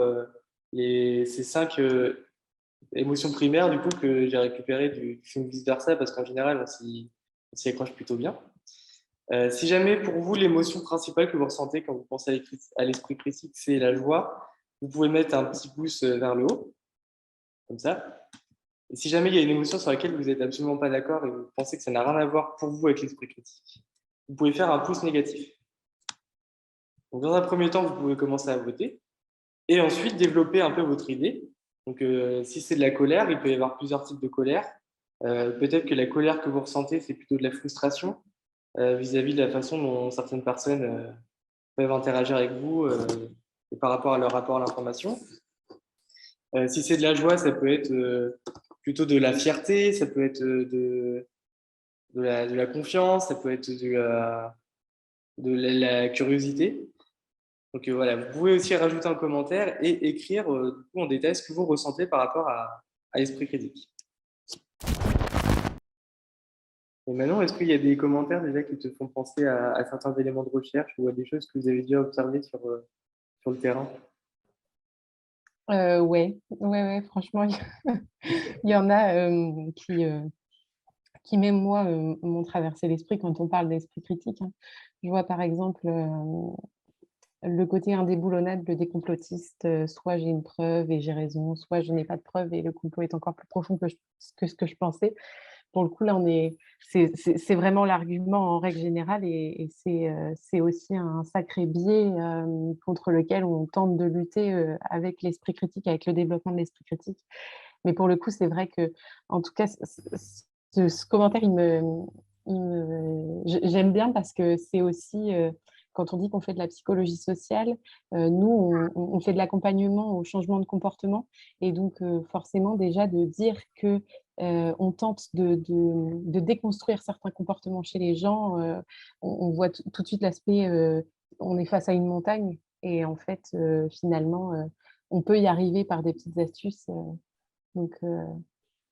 ces 5 émotions primaires du coup, que j'ai récupérées du film Vice Versa, parce qu'en général, on s'y accroche plutôt bien. Si jamais pour vous, l'émotion principale que vous ressentez quand vous pensez à l'esprit critique, c'est la joie, vous pouvez mettre un petit pouce vers le haut, comme ça. Et si jamais il y a une émotion sur laquelle vous n'êtes absolument pas d'accord et vous pensez que ça n'a rien à voir pour vous avec l'esprit critique, vous pouvez faire un pouce négatif. Donc, dans un premier temps, vous pouvez commencer à voter et ensuite développer un peu votre idée. Donc, si c'est de la colère, il peut y avoir plusieurs types de colère. Peut-être que la colère que vous ressentez, c'est plutôt de la frustration vis-à-vis de la façon dont certaines personnes peuvent interagir avec vous et par rapport à leur rapport à l'information. Si c'est de la joie, ça peut être plutôt de la fierté, ça peut être de la confiance, ça peut être de la curiosité. Donc voilà, vous pouvez aussi rajouter un commentaire et écrire du coup, en détail ce que vous ressentez par rapport à l'esprit critique. Et maintenant, est-ce qu'il y a des commentaires déjà qui te font penser à certains éléments de recherche ou à des choses que vous avez déjà observées sur le terrain? Ouais, ouais, franchement, il y en a qui même moi, m'ont traversé l'esprit quand on parle d'esprit critique, hein. Je vois par exemple, le côté indéboulonnable des complotistes, soit j'ai une preuve et j'ai raison, soit je n'ai pas de preuve et le complot est encore plus profond que ce que je pensais. Pour le coup, là, c'est vraiment l'argument en règle générale et c'est aussi un sacré biais, contre lequel on tente de lutter, avec l'esprit critique, avec le développement de l'esprit critique. Mais pour le coup, c'est vrai que, en tout cas, ce commentaire, j'aime bien parce que c'est aussi, quand on dit qu'on fait de la psychologie sociale, nous, on fait de l'accompagnement au changement de comportement. Et donc, forcément, déjà, de dire que on tente de déconstruire certains comportements chez les gens, on voit tout de suite l'aspect, on est face à une montagne. Et en fait, finalement, on peut y arriver par des petites astuces. Donc,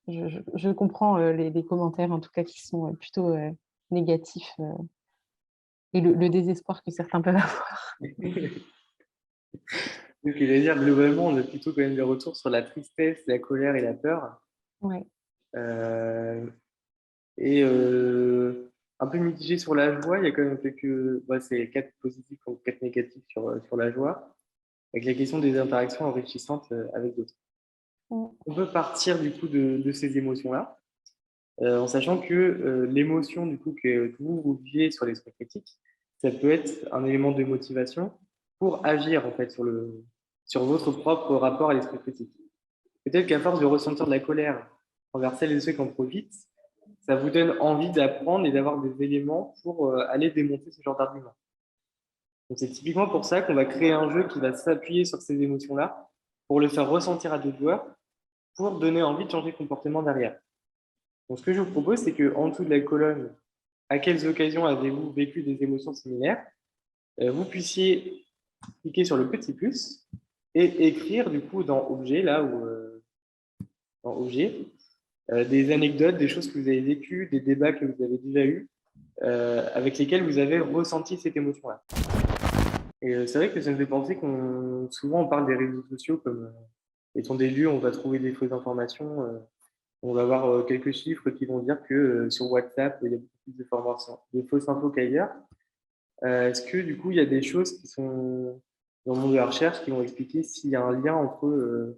je comprends les commentaires, en tout cas, qui sont plutôt négatifs et le désespoir que certains peuvent avoir. Donc, je vais dire, globalement, on a plutôt quand même des retours sur la tristesse, la colère et la peur. Ouais. Euh, et un peu mitigé sur la joie. Il y a quand même quelques. Bah, c'est 4 positifs ou 4 négatifs sur la joie, avec la question des interactions enrichissantes avec d'autres. Mm. On peut partir du coup de ces émotions-là, en sachant que l'émotion du coup que vous viviez sur l'esprit critique, ça peut être un élément de motivation pour agir en fait sur votre propre rapport à l'esprit critique. Peut-être qu'à force de ressentir de la colère envers celles et ceux qui en profitent, ça vous donne envie d'apprendre et d'avoir des éléments pour aller démonter ce genre d'argument. Donc c'est typiquement pour ça qu'on va créer un jeu qui va s'appuyer sur ces émotions-là pour le faire ressentir à d'autres joueurs, pour donner envie de changer de comportement derrière. Donc ce que je vous propose, c'est qu'en dessous de la colonne, à quelles occasions avez-vous vécu des émotions similaires, vous puissiez cliquer sur le petit plus et écrire du coup dans objet, là où dans objet, des anecdotes, des choses que vous avez vécues, des débats que vous avez déjà eus, avec lesquels vous avez ressenti cette émotion-là. Et c'est vrai que ça me fait penser qu'on souvent on parle des réseaux sociaux comme étant des lieux où on va trouver des fausses informations. On va avoir quelques chiffres qui vont dire que sur WhatsApp, il y a beaucoup plus de formations, de fausses infos qu'ailleurs. Est-ce que du coup, il y a des choses qui sont dans le monde de la recherche qui vont expliquer s'il y a un lien entre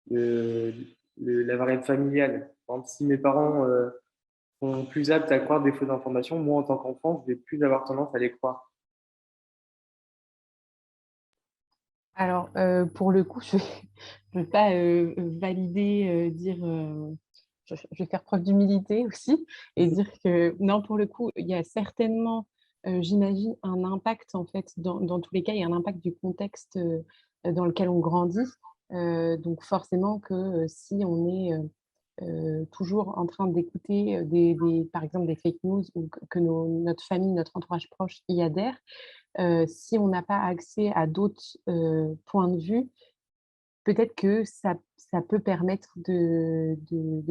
le- la variable familiale? Par exemple, si mes parents sont plus aptes à croire des fausses informations, moi, en tant qu'enfant, je vais plus avoir tendance à les croire. Alors, pour le coup, je ne vais pas valider, dire, je vais faire preuve d'humilité aussi et dire que non, pour le coup, il y a certainement, j'imagine, un impact en fait, dans tous les cas, il y a un impact du contexte dans lequel on grandit. Donc forcément que si on est toujours en train d'écouter par exemple, des fake news ou que notre famille, notre entourage proche y adhère, si on n'a pas accès à d'autres points de vue, peut-être que ça peut permettre de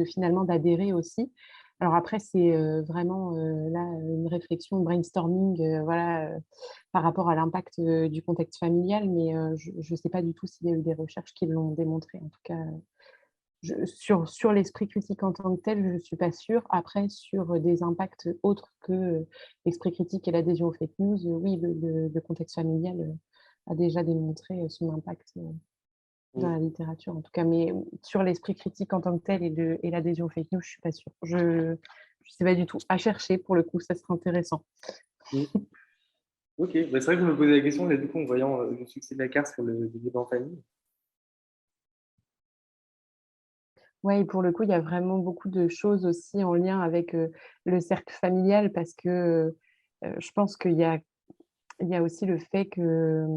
finalement d'adhérer aussi. Alors après, c'est vraiment là une réflexion, brainstorming, voilà, par rapport à l'impact du contexte familial, mais je ne sais pas du tout s'il y a eu des recherches qui l'ont démontré. En tout cas, sur l'esprit critique en tant que tel, je ne suis pas sûre. Après, sur des impacts autres que l'esprit critique et l'adhésion aux fake news, oui, le contexte familial a déjà démontré son impact dans la littérature, en tout cas. Mais sur l'esprit critique en tant que tel et l'adhésion aux fake news, je ne suis pas sûre. Je ne sais pas du tout. À chercher, pour le coup, ça serait intéressant. Mm. Ok, bah, c'est vrai que je me posais la question, là, du coup, en voyant le succès de la carte sur le débat en famille. Oui, pour le coup, il y a vraiment beaucoup de choses aussi en lien avec le cercle familial parce que je pense qu'il y a aussi le fait que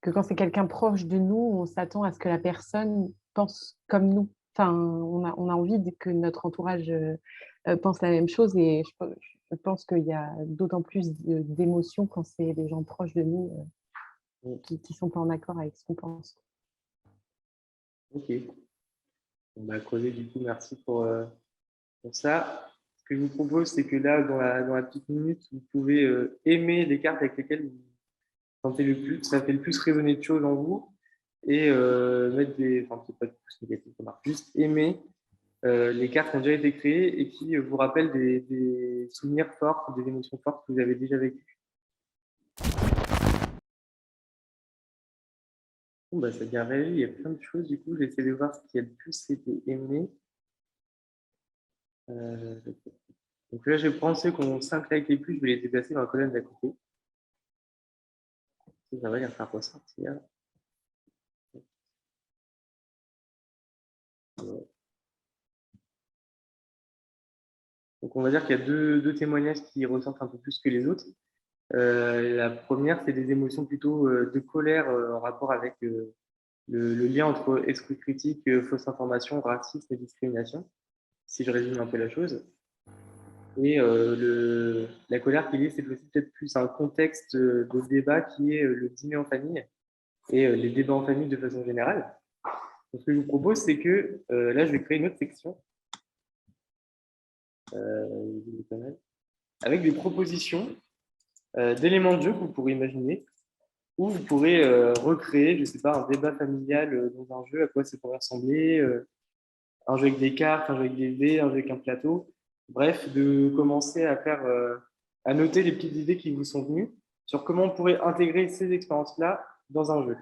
quand c'est quelqu'un proche de nous, on s'attend à ce que la personne pense comme nous. Enfin, on a envie que notre entourage pense la même chose et je pense qu'il y a d'autant plus d'émotions quand c'est des gens proches de nous Mm. qui ne sont pas en accord avec ce qu'on pense. Ok. On va creuser, du coup, merci pour ça. Ce que je vous propose, c'est que là, dans la petite minute, vous pouvez aimer les cartes avec lesquelles vous sentez le plus, ça fait le plus résonner de choses en vous, et mettre des, enfin, c'est pas du tout négatif, ça marche, juste aimer les cartes qui ont déjà été créées et qui vous rappellent des souvenirs forts, des émotions fortes que vous avez déjà vécues. Bon, bah, ça a bien réagi, il y a plein de choses, du coup, j'essaie de voir ce qui a le plus été aimé. Euh, donc là, je vais prendre ceux qui ont 5 likes les plus, je vais les déplacer dans la colonne d'à côté. Ça va les faire ressortir. Donc, on va dire qu'il y a deux témoignages qui ressortent un peu plus que les autres. La première, c'est des émotions plutôt de colère en rapport avec le lien entre esprit critique, fausse information, racisme et discrimination, si je résume un peu la chose. Et la colère qu'il y a, c'est aussi peut-être plus un contexte de débat qui est le dîner en famille et les débats en famille de façon générale. Donc, ce que je vous propose, c'est que là, je vais créer une autre section avec des propositions d'éléments de jeu que vous pourrez imaginer, ou vous pourrez recréer, je ne sais pas, un débat familial dans un jeu, à quoi ça pourrait ressembler, un jeu avec des cartes, un jeu avec des dés, un jeu avec un plateau. Bref, de commencer à faire, à noter les petites idées qui vous sont venues sur comment on pourrait intégrer ces expériences-là dans un jeu.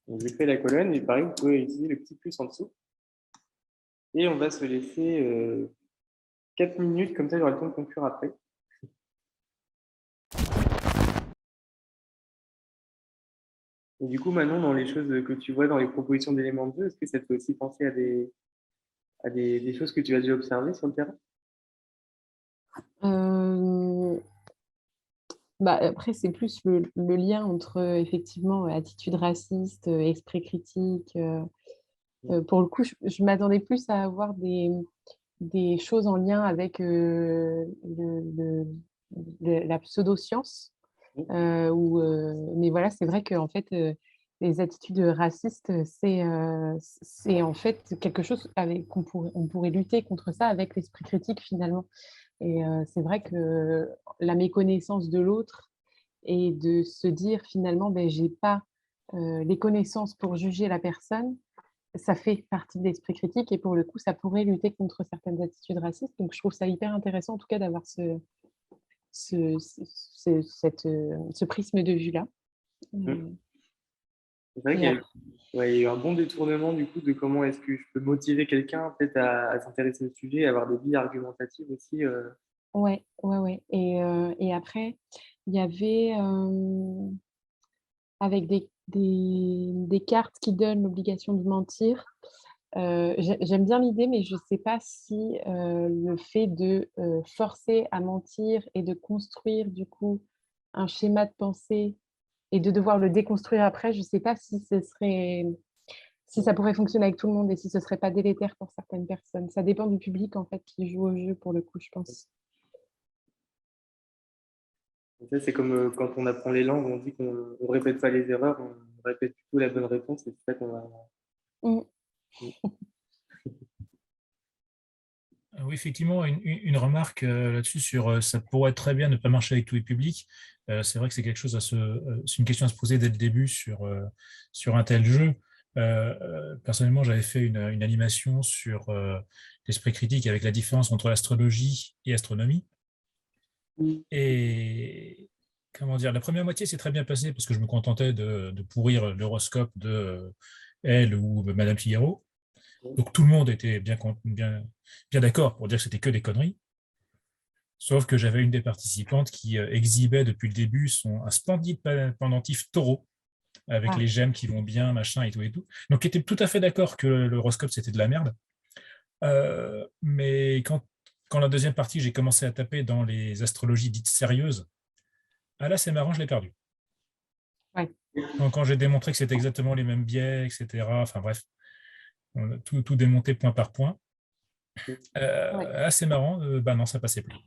Donc, je vais créer la colonne et pareil, vous pouvez utiliser le petit plus en dessous. Et on va se laisser 4 minutes, comme ça j'aurai le temps de conclure après. Et du coup, Manon, dans les choses que tu vois dans les propositions d'éléments de jeu, est-ce que ça te fait aussi penser des choses que tu as déjà observées sur le terrain? Après, c'est plus le lien entre effectivement attitude raciste, esprit critique. Pour le coup, je m'attendais plus à avoir des choses en lien avec la pseudoscience. Mais voilà, c'est vrai qu'en fait, les attitudes racistes, c'est en fait quelque chose on pourrait lutter contre ça avec l'esprit critique finalement. Et c'est vrai que la méconnaissance de l'autre et de se dire finalement, ben, j'ai pas les connaissances pour juger la personne, ça fait partie de l'esprit critique et pour le coup, ça pourrait lutter contre certaines attitudes racistes. Donc je trouve ça hyper intéressant en tout cas d'avoir ce prisme de vue-là. C'est vrai qu'il y a eu, ouais, il y a eu un bon détournement du coup de comment est-ce que je peux motiver quelqu'un peut-être à s'intéresser au sujet, à avoir des billes argumentatives aussi. Ouais, ouais, ouais. Et après, il y avait avec des cartes qui donnent l'obligation de mentir. J'aime bien l'idée, mais je ne sais pas si le fait de forcer à mentir et de construire du coup un schéma de pensée et de devoir le déconstruire après, je ne sais pas si ça pourrait fonctionner avec tout le monde et si ce ne serait pas délétère pour certaines personnes. Ça dépend du public en fait qui joue au jeu pour le coup, je pense. Ça, c'est comme quand on apprend les langues, on dit qu'on ne répète pas les erreurs, on répète plutôt la bonne réponse et c'est ça qu'on va. Mmh. Oui, effectivement, une remarque là-dessus sur ça pourrait très bien ne pas marcher avec tous les publics. C'est vrai que c'est quelque chose c'est une question à se poser dès le début sur un tel jeu. Personnellement, j'avais fait une animation sur l'esprit critique avec la différence entre astrologie et astronomie. Et comment dire, la première moitié s'est très bien passée parce que je me contentais de pourrir l'horoscope de elle ou de Madame Figaro. Donc tout le monde était bien d'accord pour dire que c'était que des conneries. Sauf que j'avais une des participantes qui exhibait depuis le début un splendide pendentif taureau avec les gemmes qui vont bien, machin et tout et tout. Donc qui était tout à fait d'accord que l'horoscope c'était de la merde. Mais quand la deuxième partie, j'ai commencé à taper dans les astrologies dites sérieuses, ah là c'est marrant, je l'ai perdu. Ouais. Donc quand j'ai démontré que c'était exactement les mêmes biais, etc. Enfin bref, on a tout démonté point par point. C'est marrant, bah non, ça passait plus.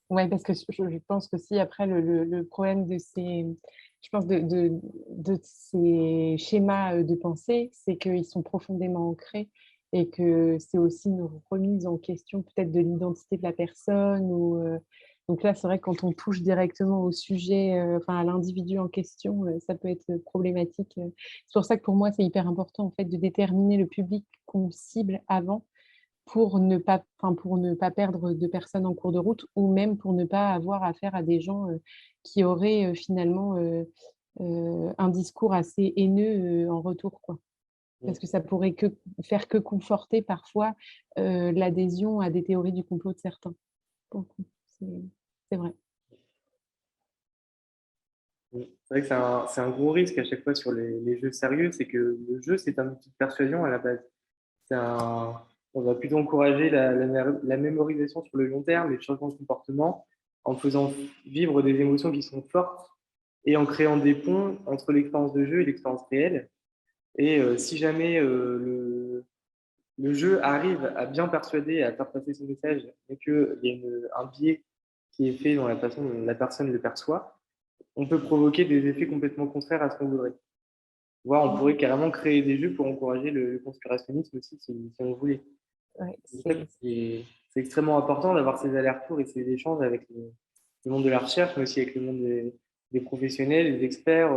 Ouais, parce que je pense que si après le problème de je pense de ces schémas de pensée, c'est qu'ils sont profondément ancrés et que c'est aussi une remise en question peut-être de l'identité de la personne. Donc là, c'est vrai que quand on touche directement au sujet, enfin à l'individu en question, ça peut être problématique. C'est pour ça que pour moi, c'est hyper important en fait de déterminer le public qu'on cible avant pour ne pas perdre de personnes en cours de route ou même pour ne pas avoir affaire à des gens, qui auraient, finalement, un discours assez haineux, en retour, quoi. Parce que ça pourrait faire que conforter parfois, l'adhésion à des théories du complot de certains. Pour le coup, c'est vrai. vrai que c'est un gros risque à chaque fois sur les jeux sérieux, c'est que le jeu, c'est un outil de persuasion à la base. C'est un, on va plutôt encourager la mémorisation sur le long terme, les changements de comportement, en faisant vivre des émotions qui sont fortes et en créant des ponts entre l'expérience de jeu et l'expérience réelle. Et si jamais le jeu arrive à bien persuader, à faire passer son message, et qu'il y a un biais qui est fait dans la façon dont la personne le perçoit, on peut provoquer des effets complètement contraires à ce qu'on voudrait. Voire, on pourrait carrément créer des jeux pour encourager le conspirationnisme aussi, si on voulait. Ouais, En fait, c'est extrêmement important d'avoir ces allers-retours et ces échanges avec le monde de la recherche, mais aussi avec le monde des professionnels, des experts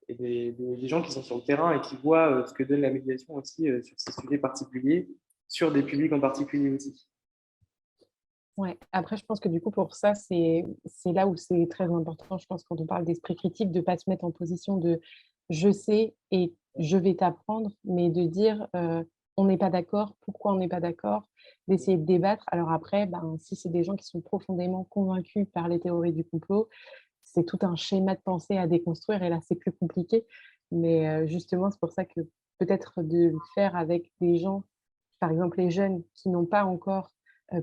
et des gens qui sont sur le terrain et qui voient ce que donne la médiation aussi sur ces sujets particuliers, sur des publics en particulier aussi. Ouais. Après, je pense que du coup, pour ça, c'est là où c'est très important, je pense, quand on parle d'esprit critique, de ne pas se mettre en position de je sais et je vais t'apprendre, mais de dire on n'est pas d'accord, pourquoi on n'est pas d'accord, d'essayer de débattre. Alors après, ben, si c'est des gens qui sont profondément convaincus par les théories du complot, c'est tout un schéma de pensée à déconstruire et là, c'est plus compliqué. Mais justement, c'est pour ça que peut-être de le faire avec des gens, par exemple les jeunes qui n'ont pas encore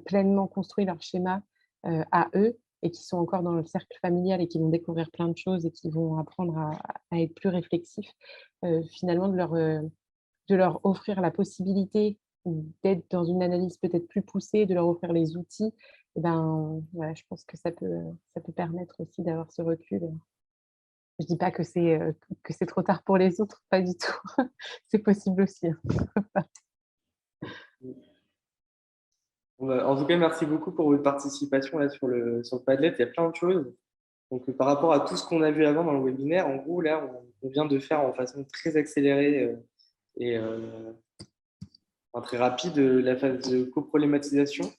pleinement construit leur schéma à eux et qui sont encore dans le cercle familial et qui vont découvrir plein de choses et qui vont apprendre à être plus réflexifs, finalement de leur offrir la possibilité d'être dans une analyse peut-être plus poussée, de leur offrir les outils, et ben, voilà, je pense que ça peut permettre aussi d'avoir ce recul. Je dis pas que c'est trop tard pour les autres, pas du tout. C'est possible aussi, hein. En tout cas, merci beaucoup pour votre participation là, sur le Padlet. Il y a plein de choses. Donc, par rapport à tout ce qu'on a vu avant dans le webinaire, en gros, là, on vient de faire en façon très accélérée et très rapide la phase de coproblématisation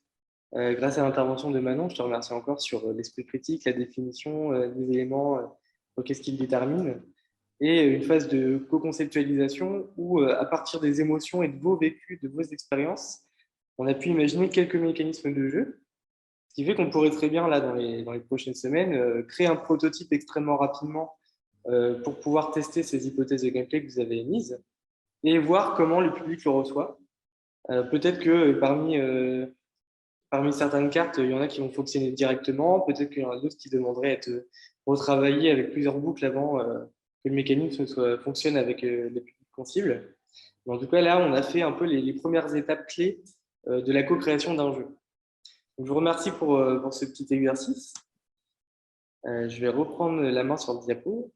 grâce à l'intervention de Manon. Je te remercie encore sur l'esprit critique, la définition des éléments, qu'est-ce qu'ils déterminent, et une phase de co-conceptualisation où, à partir des émotions et de vos vécus, de vos expériences, on a pu imaginer quelques mécanismes de jeu, ce qui fait qu'on pourrait très bien, là, dans les prochaines semaines, créer un prototype extrêmement rapidement pour pouvoir tester ces hypothèses de gameplay que vous avez émises et voir comment le public le reçoit. Peut-être que parmi certaines cartes, il y en a qui vont fonctionner directement, peut-être qu'il y en a d'autres qui demanderaient à être retravaillées avec plusieurs boucles avant que le mécanisme fonctionne avec les publics qu'on cible. Mais en tout cas, là, on a fait un peu les premières étapes clés de la co-création d'un jeu. Donc, je vous remercie pour ce petit exercice. Je vais reprendre la main sur le diapo.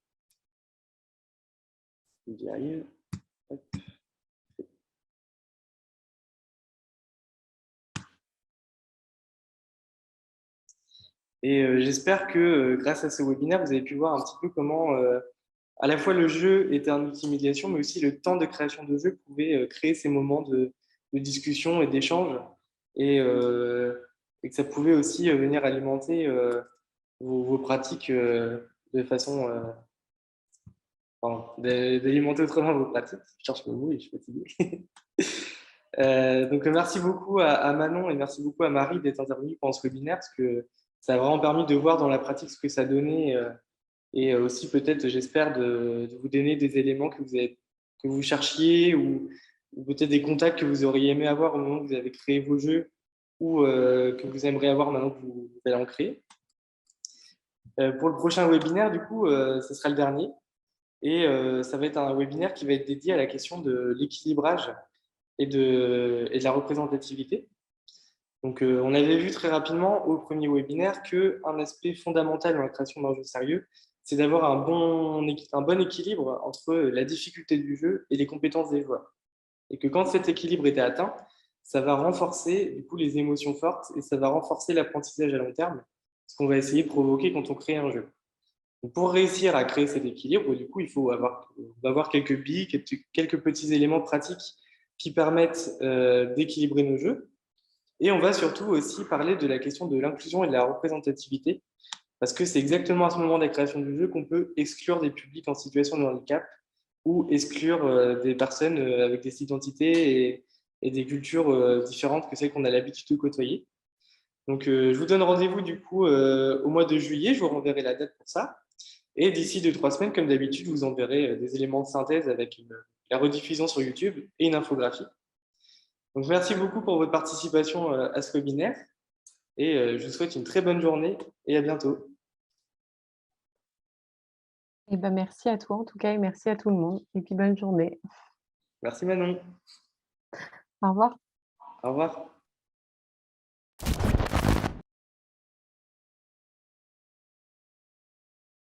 J'y arrive. Hop. Et j'espère que grâce à ce webinaire, vous avez pu voir un petit peu comment à la fois le jeu était un outil de médiation, mais aussi le temps de création de jeu pouvait créer ces moments de discussion et d'échange, et que ça pouvait aussi venir alimenter vos pratiques de façon, pardon, d'alimenter autrement vos pratiques. Je cherche le mot et je suis fatigué. Donc merci beaucoup à Manon et merci beaucoup à Marie d'être intervenue pendant ce webinaire parce que ça a vraiment permis de voir dans la pratique ce que ça donnait et aussi peut-être, j'espère, de vous donner des éléments que vous cherchiez ou peut-être des contacts que vous auriez aimé avoir au moment où vous avez créé vos jeux ou que vous aimeriez avoir maintenant que vous allez en créer. Pour le prochain webinaire, du coup, ce sera le dernier et ça va être un webinaire qui va être dédié à la question de l'équilibrage et de la représentativité. Donc, on avait vu très rapidement au premier webinaire qu'un aspect fondamental dans la création d'un jeu sérieux, c'est d'avoir un bon équilibre entre la difficulté du jeu et les compétences des joueurs. Et que quand cet équilibre était atteint, ça va renforcer du coup, les émotions fortes et ça va renforcer l'apprentissage à long terme, ce qu'on va essayer de provoquer quand on crée un jeu. Donc, pour réussir à créer cet équilibre, du coup, on va avoir quelques billes, quelques petits éléments pratiques qui permettent d'équilibrer nos jeux. Et on va surtout aussi parler de la question de l'inclusion et de la représentativité, parce que c'est exactement à ce moment de la création du jeu qu'on peut exclure des publics en situation de handicap ou exclure des personnes avec des identités et des cultures différentes que celles qu'on a l'habitude de côtoyer. Donc, je vous donne rendez-vous du coup au mois de juillet, je vous renverrai la date pour ça. Et d'ici 2-3 semaines, comme d'habitude, je vous enverrai des éléments de synthèse avec la rediffusion sur YouTube et une infographie. Donc, merci beaucoup pour votre participation à ce webinaire et je vous souhaite une très bonne journée et à bientôt. Eh ben, merci à toi en tout cas et merci à tout le monde. Et puis bonne journée. Merci Manon. Au revoir. Au revoir.